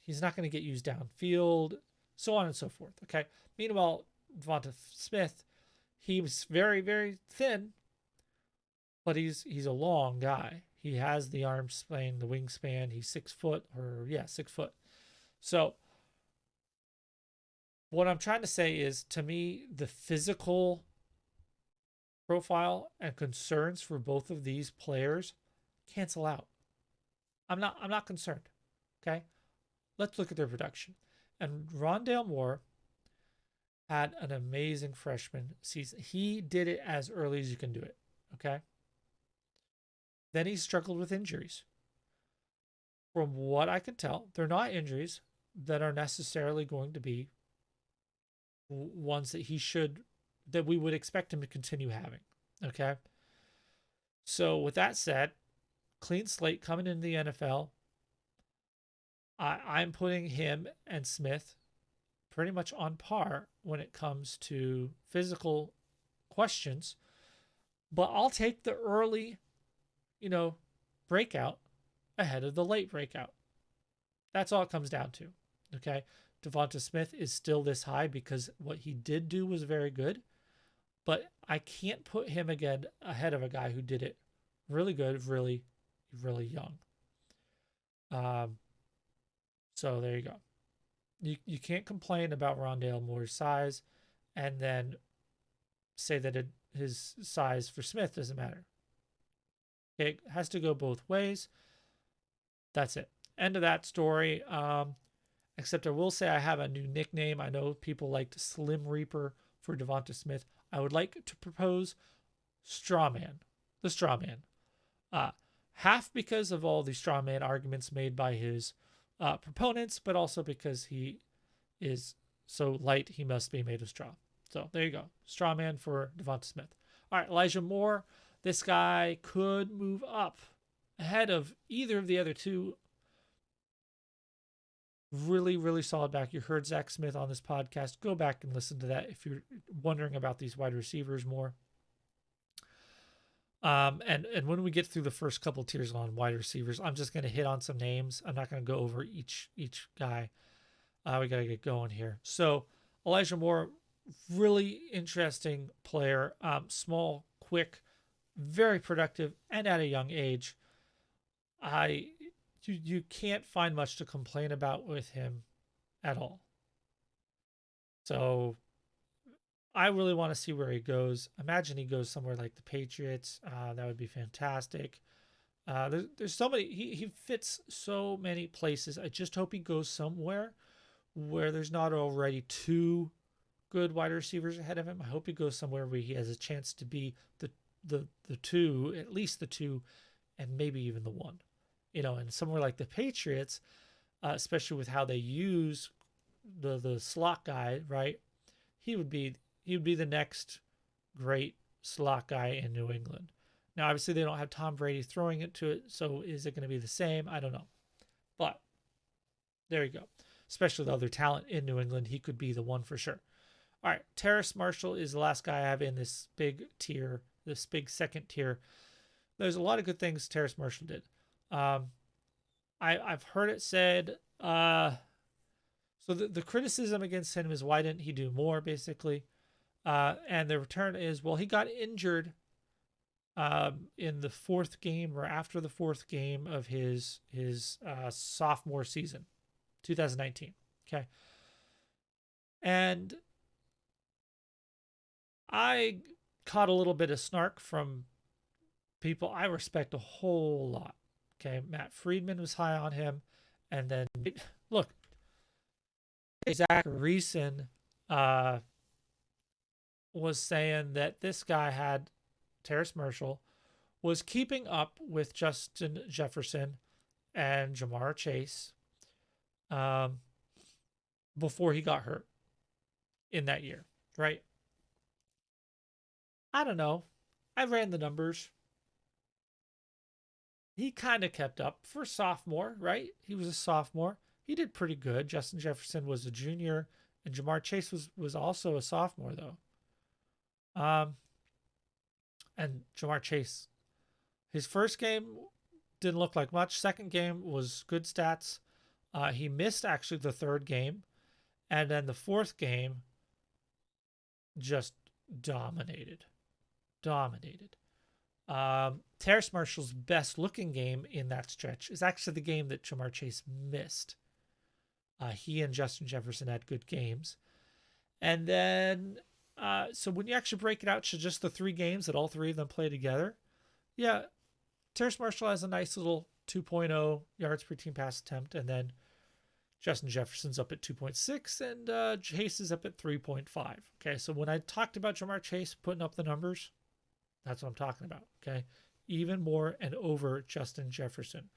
he's not going to get used downfield. so on and so forth. Okay. Meanwhile, Devonta Smith, he was very, very thin, but he's a long guy. He has the arm span, the wingspan. He's 6 foot, or yeah, 6 foot. So what I'm trying to say is, to me, the physical profile and concerns for both of these players cancel out. I'm not concerned. Okay. Let's look at their production. And Rondale Moore had an amazing freshman season. He did it as early as you can do it. Okay. Then he struggled with injuries. From what I can tell, they're not injuries that are necessarily going to be ones that we would expect him to continue having. Okay. So with that said, clean slate coming into the NFL. I'm putting him and Smith pretty much on par when it comes to physical questions, but I'll take the early, breakout ahead of the late breakout. That's all it comes down to. Okay. Devonta Smith is still this high because what he did do was very good, but I can't put him again ahead of a guy who did it really good, really, really young. So there you go. You can't complain about Rondale Moore's size and then say that his size for Smith doesn't matter. It has to go both ways. That's it. End of that story. Except I will say I have a new nickname. I know people liked Slim Reaper for Devonta Smith. I would like to propose Strawman. The Strawman. Half because of all the Strawman arguments made by his proponents, but also because he is so light, he must be made of straw. So there you go. Strawman for Devonta Smith. All right, Elijah Moore. This guy could move up ahead of either of the other two. Really, really solid back. You heard Zach Smith on this podcast. Go back and listen to that if you're wondering about these wide receivers more. And when we get through the first couple tiers on wide receivers, I'm just going to hit on some names. I'm not going to go over each guy. We got to get going here. So Elijah Moore, really interesting player. Small, quick, very productive, and at a young age. You can't find much to complain about with him at all. So I really want to see where he goes. Imagine he goes somewhere like the Patriots. That would be fantastic. There's so many. He fits so many places. I just hope he goes somewhere where there's not already two good wide receivers ahead of him. I hope he goes somewhere where he has a chance to be the two, at least the two, and maybe even the one. And somewhere like the Patriots, especially with how they use the slot guy, right? He would be the next great slot guy in New England. Now, obviously, they don't have Tom Brady throwing it to it, so is it going to be the same? I don't know. But there you go. Especially the other talent in New England, he could be the one for sure. All right, Terrace Marshall is the last guy I have in this big tier, this big second tier. There's a lot of good things Terrace Marshall did. I've heard it said, so the criticism against him is, why didn't he do more, basically? And the return is, well, he got injured in the fourth game or after the fourth game of his sophomore season, 2019. Okay. And I caught a little bit of snark from people I respect a whole lot. Okay, Matt Friedman was high on him. And then, look, Zach Reason was saying that this guy had, Terrace Marshall, was keeping up with Justin Jefferson and Jamar Chase before he got hurt in that year, right? I don't know. I ran the numbers. He kind of kept up for sophomore, right? He was a sophomore. He did pretty good. Justin Jefferson was a junior, and Jamar Chase was also a sophomore, though. And Jamar Chase, his first game didn't look like much. Second game was good stats. He missed actually the third game, And then the fourth game, just dominated. Terrace Marshall's best looking game in that stretch is actually the game that Jamar Chase missed. He and Justin Jefferson had good games. And then, so when you actually break it out to just the 3 games that all 3 of them play together, yeah, Terrace Marshall has a nice little 2.0 yards per team pass attempt. And then Justin Jefferson's up at 2.6 and Chase is up at 3.5. Okay, so when I talked about Jamar Chase putting up the numbers, that's what I'm talking about. Okay, even more and over Justin Jefferson.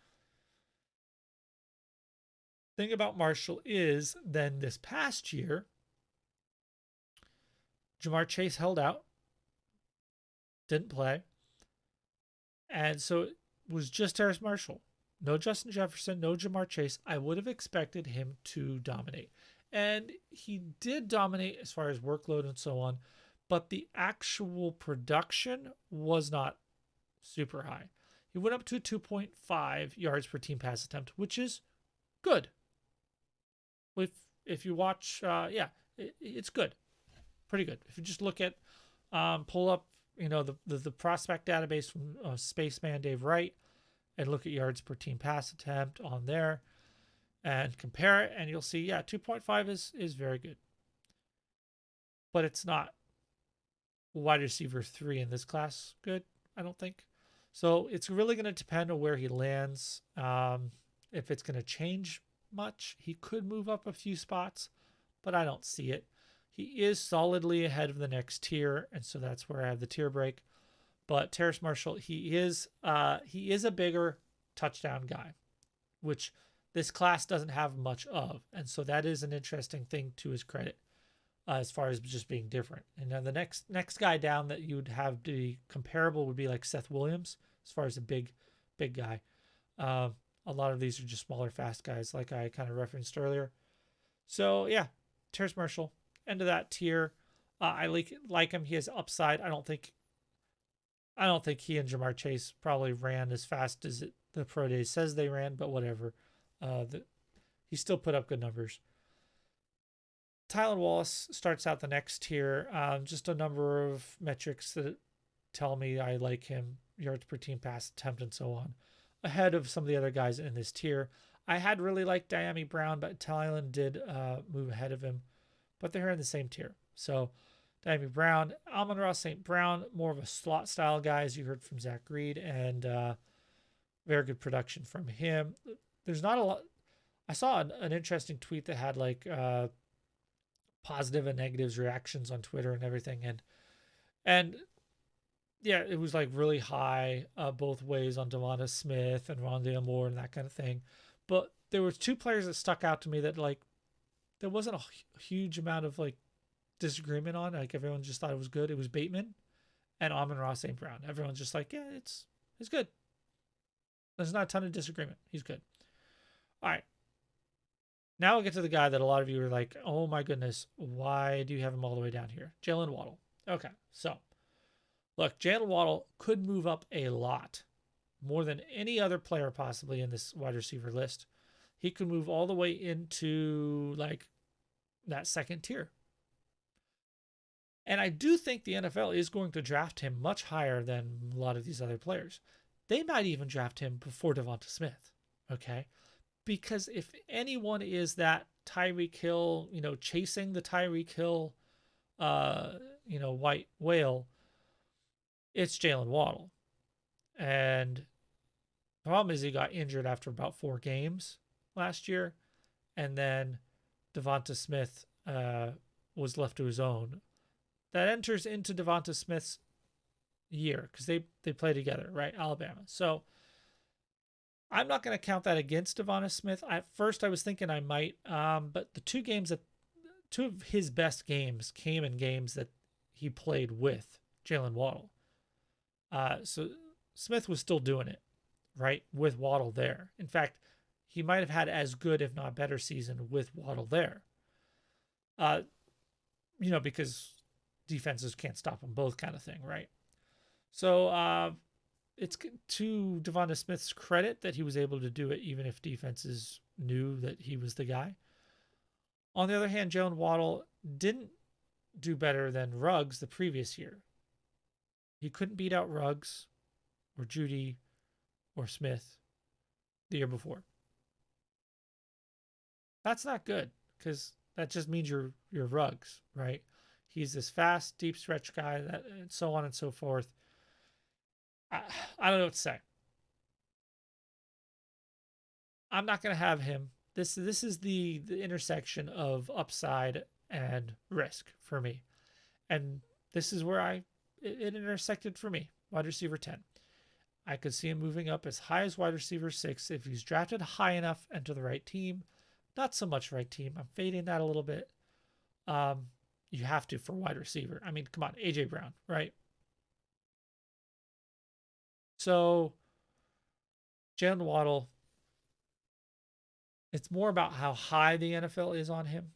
Thing about Marshall is then this past year, Jamar Chase held out, didn't play, and so it was just Terrace Marshall. No Justin Jefferson, no Jamar Chase. I would have expected him to dominate. And he did dominate as far as workload and so on, but the actual production was not super high. He went up to 2.5 yards per team pass attempt, which is good. If you watch, it's good. Pretty good. If you just look at, pull up, the prospect database from Spaceman Dave Wright, and look at yards per team pass attempt on there and compare it, and you'll see, 2.5 is very good. But it's not wide receiver 3 in this class good, I don't think. So it's really going to depend on where he lands. If it's going to change much, he could move up a few spots, but I don't see it. He is solidly ahead of the next tier, and so that's where I have the tier break. But Terrace Marshall, he is a bigger touchdown guy, which this class doesn't have much of. And so that is an interesting thing to his credit as far as just being different. And then the next guy down that you would have to be comparable would be like Seth Williams as far as a big guy. A lot of these are just smaller, fast guys like I kind of referenced earlier. So, yeah, Terrace Marshall, end of that tier. I like him. He has upside. I don't think he and Jamar Chase probably ran as fast as the Pro Day says they ran, but whatever. He still put up good numbers. Tylan Wallace starts out the next tier. Just a number of metrics that tell me I like him, yards per team pass attempt and so on, ahead of some of the other guys in this tier. I had really liked Dyami Brown, but Tylan did move ahead of him, but they're in the same tier. So Dyami Brown, Amon-Ra St. Brown, more of a slot style guy, as you heard from Zach Reed, and very good production from him. There's not a lot. I saw an interesting tweet that had like positive and negatives reactions on Twitter and everything, and yeah, it was like really high both ways on Devonta Smith and Rondale Moore and that kind of thing. But there was 2 players that stuck out to me that like there wasn't a huge amount of like disagreement on. Like everyone just thought it was good. It was Bateman and Amon-Ra St. Brown. Everyone's just like, yeah, it's good. There's not a ton of disagreement. He's good. All right. Now we'll get to the guy that a lot of you are like, oh my goodness, why do you have him all the way down here? Jalen Waddle. Okay, so look, Jalen Waddle could move up a lot, more than any other player possibly in this wide receiver list. He could move all the way into like that second tier. And I do think the NFL is going to draft him much higher than a lot of these other players. They might even draft him before Devonta Smith, okay? Because if anyone is that Tyreek Hill, chasing the Tyreek Hill, white whale, it's Jalen Waddle. And the problem is he got injured after about 4 games last year. And then Devonta Smith was left to his own. That enters into Devonta Smith's year because they play together, right? Alabama. So I'm not going to count that against Devonta Smith. At first, I was thinking I might, but the 2 of his best games came in games that he played with Jalen Waddle. So Smith was still doing it, right, with Waddle there. In fact, he might have had as good, if not better, season with Waddle there. Because defenses can't stop them both, kind of thing, right? So it's to Devonta Smith's credit that he was able to do it, even if defenses knew that he was the guy. On the other hand, Jalen Waddle didn't do better than Ruggs the previous year. He couldn't beat out Ruggs or Judy or Smith the year before. That's not good because that just means you're Ruggs, right? He's this fast, deep stretch guy, that and so on and so forth. I don't know what to say. I'm not going to have him. This is the intersection of upside and risk for me, and this is where it intersected for me. Wide receiver 10. I could see him moving up as high as wide receiver 6 if he's drafted high enough and to the right team. Not so much right team. I'm fading that a little bit. You have to for wide receiver. I mean, come on, AJ Brown, right? So Jalen Waddle, it's more about how high the NFL is on him.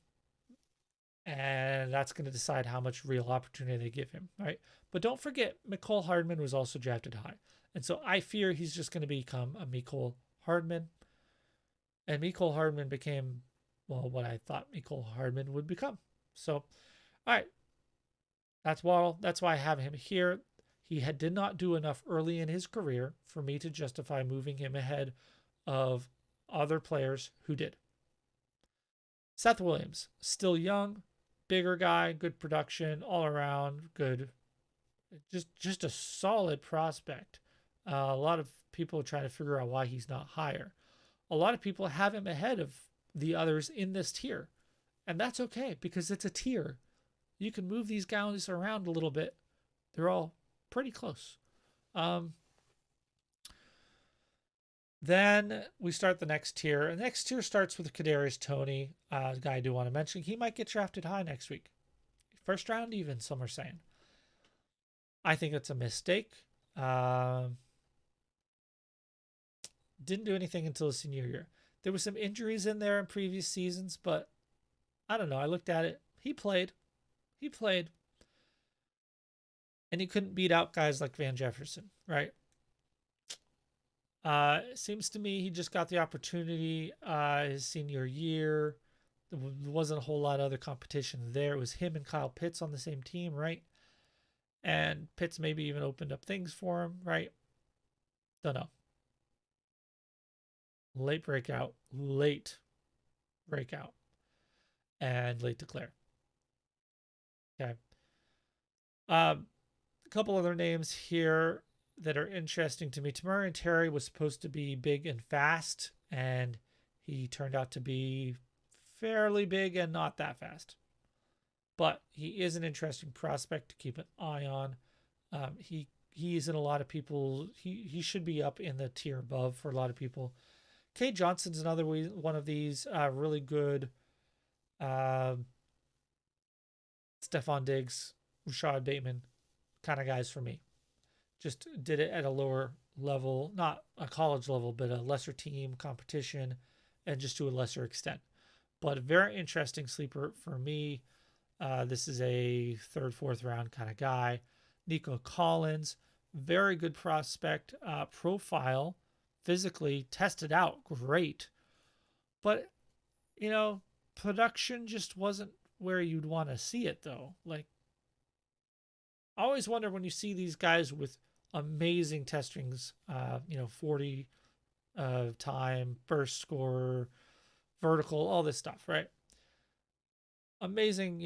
And that's going to decide how much real opportunity they give him, right? But don't forget, Nicole Hardman was also drafted high. And so I fear he's just going to become a Nicole Hardman. And Nicole Hardman became, well, what I thought Nicole Hardman would become. So, all right. That's Waddle. That's why I have him here. He did not do enough early in his career for me to justify moving him ahead of other players who did. Seth Williams, still young, bigger guy, good production, all around, good. Just a solid prospect. A lot of people are trying to figure out why he's not higher. A lot of people have him ahead of the others in this tier. And that's okay because it's a tier. You can move these guys around a little bit. They're all pretty close. Then we start the next tier. And the next tier starts with Cadarius Tony, the guy I do want to mention. He might get drafted high next week. First round even, some are saying. I think it's a mistake. Didn't do anything until his senior year. There were some injuries in there in previous seasons, but I don't know. I looked at it. He played. And he couldn't beat out guys like Van Jefferson, right? It seems to me he just got the opportunity his senior year. There wasn't a whole lot of other competition there. It was him and Kyle Pitts on the same team, right? And Pitts maybe even opened up things for him, right? Don't know. Late breakout, and late declare. Okay. A couple other names here that are interesting to me. Tamarian Terry was supposed to be big and fast, and he turned out to be fairly big and not that fast. But he is an interesting prospect to keep an eye on. He's in a lot of people. He should be up in the tier above for a lot of people. Kate Johnson's another one of these really good Stephon Diggs, Rashad Bateman kind of guys for me. Just did it at a lower level, not a college level, but a lesser team competition and just to a lesser extent. But a very interesting sleeper for me. This is a third, fourth round kind of guy. Nico Collins, very good prospect profile. Physically tested out great. But, production just wasn't where you'd want to see it, though. Like, I always wonder when you see these guys with amazing testings, 40 time, burst score, vertical, all this stuff, right? Amazing,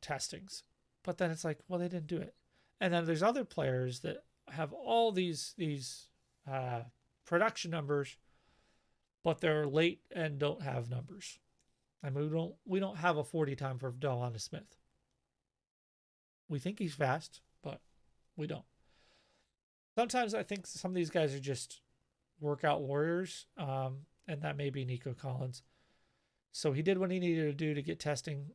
testings. But then it's like, well, they didn't do it. And then there's other players that have all these production numbers, but they're late and don't have numbers. I mean, we don't have a 40 time for Devonta Smith. We think he's fast, but we don't. Sometimes I think some of these guys are just workout warriors, and that may be Nico Collins. So he did what he needed to do to get testing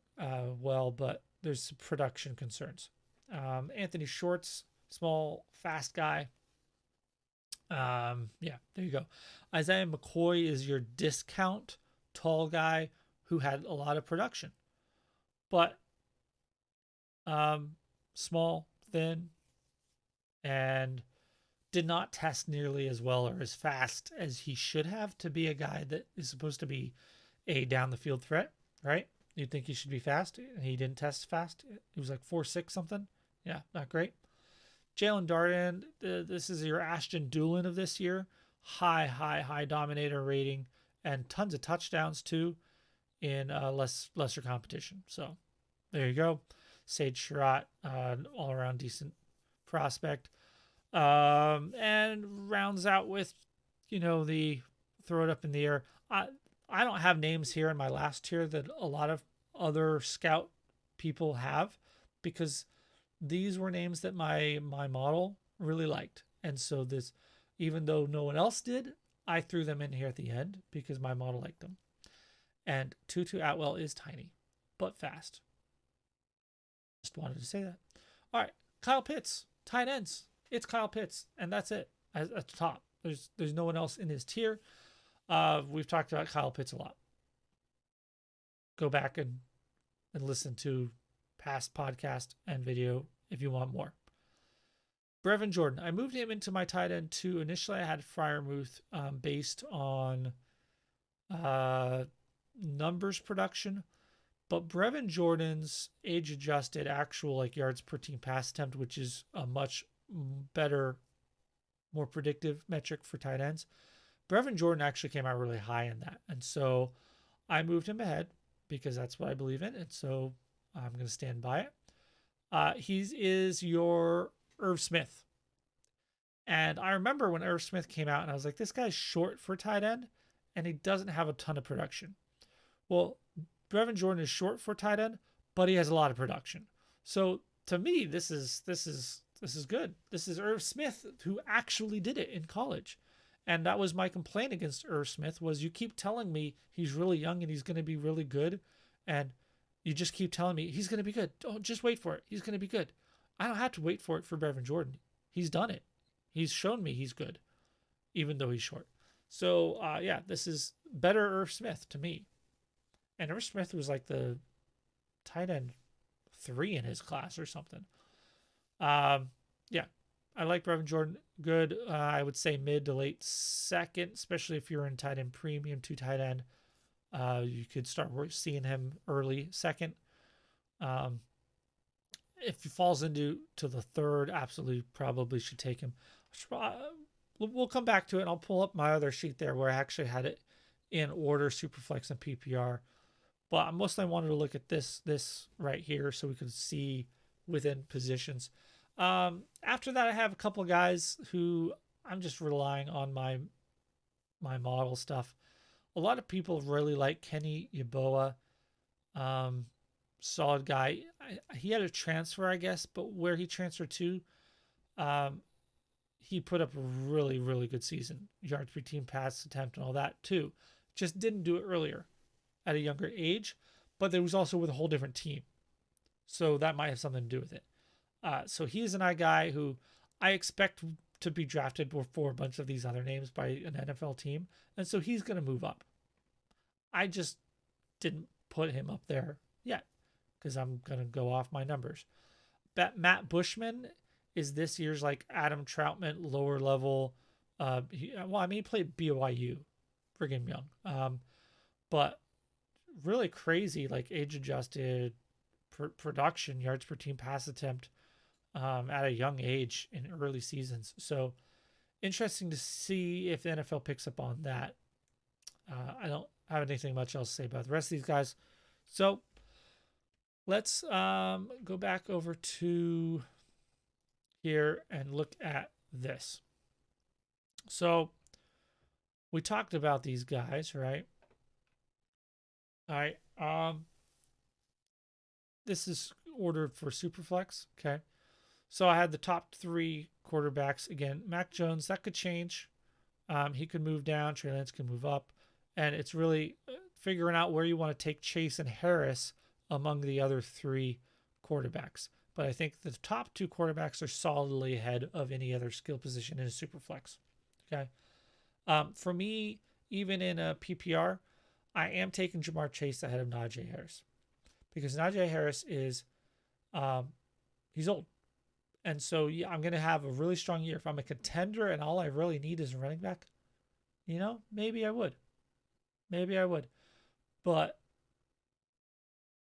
well, but there's production concerns. Anthony Shorts, small, fast guy. There you go. Isaiah McCoy is your discount tall guy who had a lot of production, but small, thin, and did not test nearly as well or as fast as he should have to be a guy that is supposed to be a down the field threat, right? You'd think he should be fast. He didn't test fast. He was like 4.6 something. Yeah, not great. Jalen Darden, this is your Ashton Doolin of this year. High dominator rating and tons of touchdowns too in lesser competition. So there you go. Sage Surratt, all around decent prospect. And rounds out with, the throw it up in the air. I don't have names here in my last tier that a lot of other scout people have, because these were names that my model really liked. And so this, even though no one else did, I threw them in here at the end because my model liked them. And Tutu Atwell is tiny, but fast. Just wanted to say that. All right, Kyle Pitts, tight ends. It's Kyle Pitts, and that's it at the top. There's no one else in his tier. We've talked about Kyle Pitts a lot. Go back and listen to past podcast and video if you want more. Brevin Jordan. I moved him into my tight end too. Initially, I had Freiermuth based on numbers production, but Brevin Jordan's age-adjusted actual yards per team pass attempt, which is a much better, more predictive metric for tight ends. Brevin Jordan actually came out really high in that. And so I moved him ahead because that's what I believe in. And so I'm going to stand by it. He is your Irv Smith. And I remember when Irv Smith came out and I was like, this guy's short for tight end and he doesn't have a ton of production. Well, Brevin Jordan is short for tight end, but he has a lot of production. So to me, this is good. This is Irv Smith who actually did it in college. And that was my complaint against Irv Smith, was you keep telling me he's really young and he's going to be really good. And you just keep telling me he's going to be good. Oh, just wait for it. He's going to be good. I don't have to wait for it for Brevin Jordan. He's done it. He's shown me he's good, even though he's short. So, yeah, this is better Irv Smith to me. And Irv Smith was like the tight end 3 in his class or something. Yeah, I like Brevin Jordan. Good. I would say mid to late second, especially if you're in tight end premium to tight end. You could start seeing him early second. If he falls into the third, absolutely probably should take him. We'll come back to it. And I'll pull up my other sheet there where I actually had it in order, Superflex and PPR. But mostly I wanted to look at this right here so we could see within positions. After that, I have a couple of guys who I'm just relying on my model stuff. A lot of people really like Kenny Yeboa. Solid guy. He had a transfer, I guess, but where he transferred to, he put up a really, really good season. Yards per team, pass attempt, and all that too. Just didn't do it earlier at a younger age, but there was also with a whole different team. So that might have something to do with it. So he is an eye guy who I expect to be drafted before a bunch of these other names by an NFL team. And so he's going to move up. I just didn't put him up there yet because I'm going to go off my numbers. Matt Bushman is this year's like Adam Troutman, lower level. He played BYU, friggin' young. But really crazy, like age adjusted production, yards per team, pass attempt. At a young age in early seasons. So interesting to see if the NFL picks up on that. I don't have anything much else to say about the rest of these guys. So let's go back over to here and look at this. So we talked about these guys, right? All right. This is ordered for Superflex. Okay. So I had the top 3 quarterbacks. Again, Mac Jones, that could change. He could move down. Trey Lance can move up. And it's really figuring out where you want to take Chase and Harris among the other 3 quarterbacks. But I think the top 2 quarterbacks are solidly ahead of any other skill position in a Superflex. Okay. For me, even in a PPR, I am taking Jamar Chase ahead of Najee Harris. Because Najee Harris is, he's old. And so, yeah, I'm going to have a really strong year. If I'm a contender and all I really need is a running back, maybe I would. But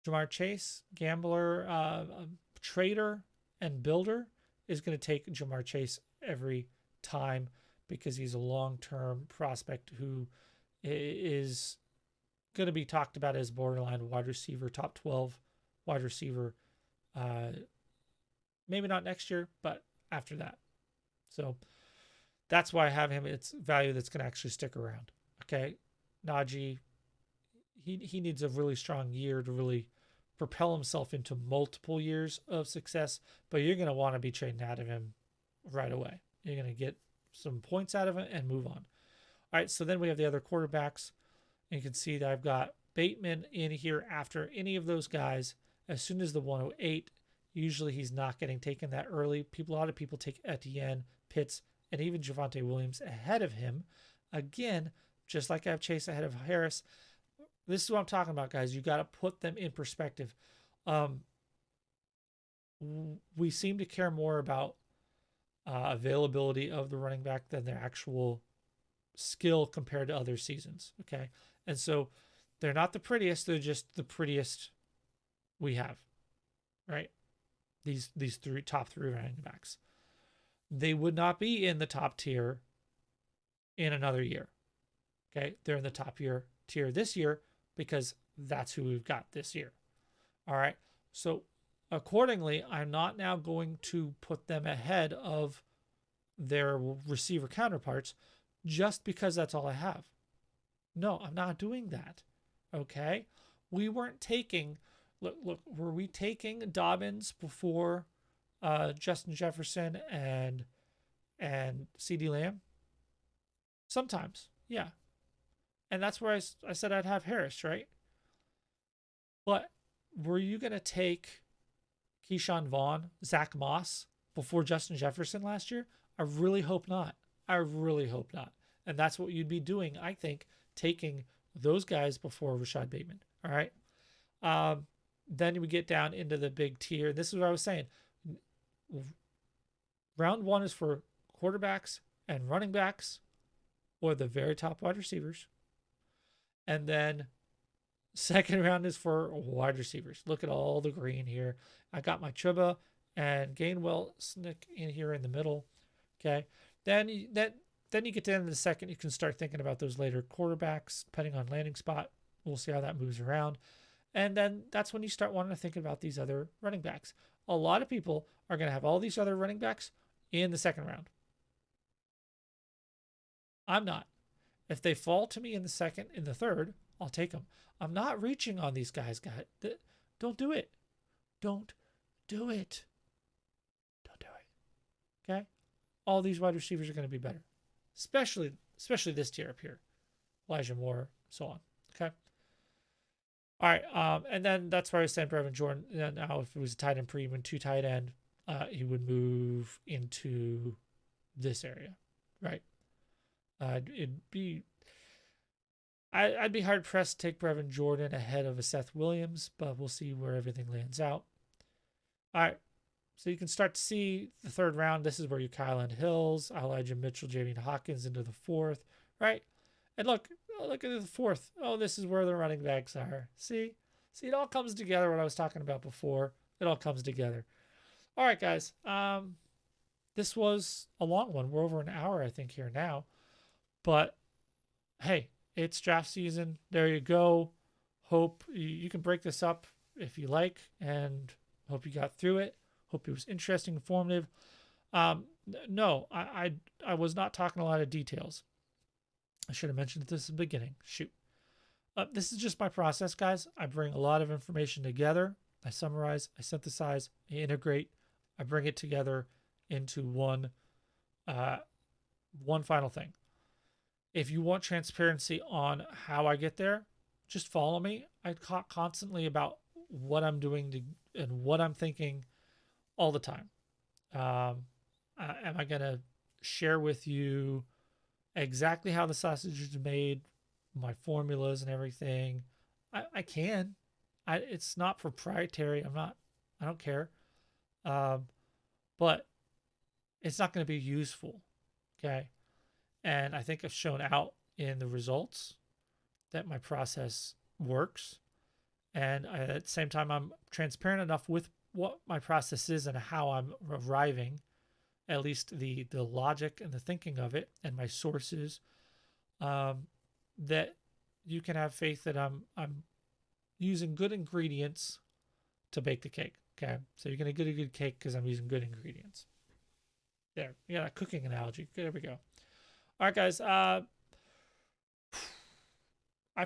Jamar Chase, gambler, trader, and builder, is going to take Jamar Chase every time because he's a long-term prospect who is going to be talked about as borderline wide receiver, top 12 wide receiver. Maybe not next year, but after that. So that's why I have him. It's value that's going to actually stick around. Okay. Najee, he needs a really strong year to really propel himself into multiple years of success, but you're going to want to be trading out of him right away. You're going to get some points out of it and move on. All right, so then we have the other quarterbacks. And you can see that I've got Bateman in here after any of those guys. As soon as the 108, usually he's not getting taken that early. A lot of people take Etienne, Pitts, and even Javonte Williams ahead of him. Again, just like I have Chase ahead of Harris. This is what I'm talking about, guys. You got to put them in perspective. We seem to care more about availability of the running back than their actual skill compared to other seasons. Okay. And so they're not the prettiest. They're just the prettiest we have, right? These top three running backs. They would not be in the top tier in another year. Okay. They're in the top tier this year because that's who we've got this year. All right. So accordingly, I'm not now going to put them ahead of their receiver counterparts just because that's all I have. No, I'm not doing that. Okay. We weren't taking, look, were we taking Dobbins before Justin Jefferson and CeeDee Lamb? Sometimes, yeah. And that's where I said I'd have Harris, right? But were you going to take Keyshawn Vaughn, Zach Moss before Justin Jefferson last year? I really hope not. I really hope not. And that's what you'd be doing, I think, taking those guys before Rashad Bateman. All right. Then we get down into the big tier. This is what I was saying. Round one is for quarterbacks and running backs or the very top wide receivers. And then second round is for wide receivers. Look at all the green here. I got my Chuba and Gainwell snick in here in the middle. Okay. Then you get to the end of the second. You can start thinking about those later quarterbacks, depending on landing spot. We'll see how that moves around. And then that's when you start wanting to think about these other running backs. A lot of people are going to have all these other running backs in the second round. I'm not. If they fall to me in the second, in the third, I'll take them. I'm not reaching on these guys. Don't do it. Don't do it. Don't do it. Okay? All these wide receivers are going to be better. Especially this tier up here. Elijah Moore, so on. Okay? All right. And then that's where I sent Brevin Jordan. Now, if it was a tight end premium, 2 tight end, he would move into this area. Right? I'd be hard pressed to take Brevin Jordan ahead of a Seth Williams, but we'll see where everything lands out. All right. So you can start to see the third round. This is where your Kylan Hills, Elijah Mitchell, Javian Hawkins into the fourth, right? And look at the fourth. Oh, this is where the running backs are. See, it all comes together. What I was talking about before, it all comes together. All right, guys. This was a long one. We're over an hour, I think, here now. But hey, it's draft season. There you go. Hope you can break this up if you like, and hope you got through it. Hope it was interesting, informative. No, I was not talking a lot of details. I should have mentioned this at the beginning. Shoot. This is just my process, guys. I bring a lot of information together. I summarize, I synthesize, I integrate. I bring it together into one final thing. If you want transparency on how I get there, just follow me. I talk constantly about what I'm doing and what I'm thinking all the time. Am I going to share with you exactly how the sausage is made, my formulas and everything? I can. It's not proprietary. I don't care. But it's not going to be useful. Okay. And I think I've shown out in the results that my process works. And at the same time, I'm transparent enough with what my process is and how I'm arriving, at least the logic and the thinking of it and my sources, that you can have faith that I'm using good ingredients to bake the cake. Okay, so you're gonna get a good cake because I'm using good ingredients. There, you got a cooking analogy. There we go. All right, guys. I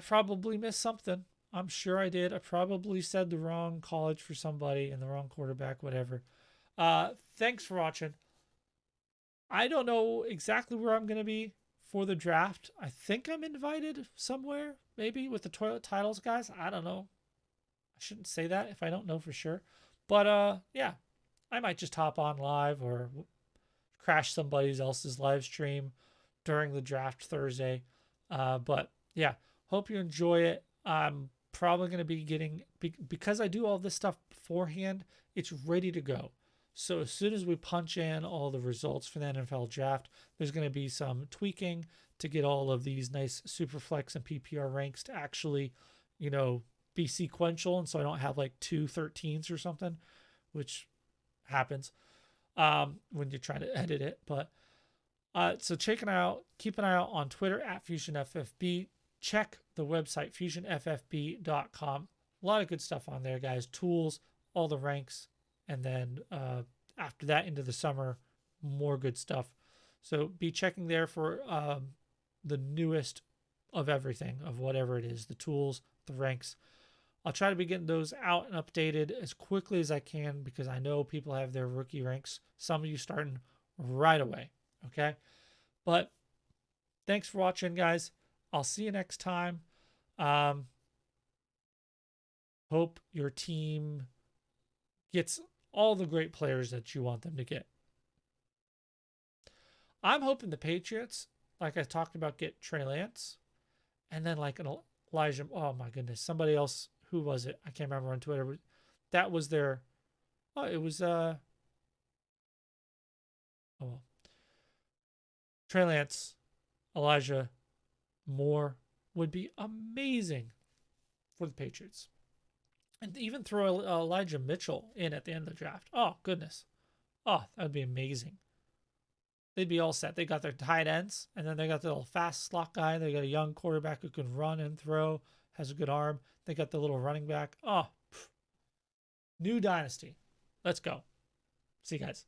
probably missed something. I'm sure I did. I probably said the wrong college for somebody and the wrong quarterback, whatever. Thanks for watching. I don't know exactly where I'm going to be for the draft. I think I'm invited somewhere, maybe with the Toilet Titles guys. I don't know. I shouldn't say that if I don't know for sure. But yeah, I might just hop on live or crash somebody else's live stream during the draft Thursday. But yeah, hope you enjoy it. I'm probably going to be getting, because I do all this stuff beforehand, it's ready to go. So as soon as we punch in all the results for the NFL draft, there's going to be some tweaking to get all of these nice Superflex and PPR ranks to actually, be sequential. And so I don't have like 2 13s or something, which happens when you're trying to edit it. But so keep an eye out on Twitter at FusionFFB. Check the website, fusionffb.com. A lot of good stuff on there, guys. Tools, all the ranks. And then after that, into the summer, more good stuff. So be checking there for the newest of everything, of whatever it is, the tools, the ranks. I'll try to be getting those out and updated as quickly as I can because I know people have their rookie ranks. Some of you starting right away, okay? But thanks for watching, guys. I'll see you next time. Hope your team gets all the great players that you want them to get. I'm hoping the Patriots, like I talked about, get Trey Lance and then like an Elijah. Oh my goodness. Somebody else. Who was it? I can't remember on Twitter. That was their. Oh, it was oh well. Trey Lance, Elijah Moore would be amazing for the Patriots. And even throw Elijah Mitchell in at the end of the draft. Oh, goodness. Oh, that would be amazing. They'd be all set. They got their tight ends, and then they got the little fast slot guy. They got a young quarterback who can run and throw, has a good arm. They got the little running back. Oh, new dynasty. Let's go. See you guys.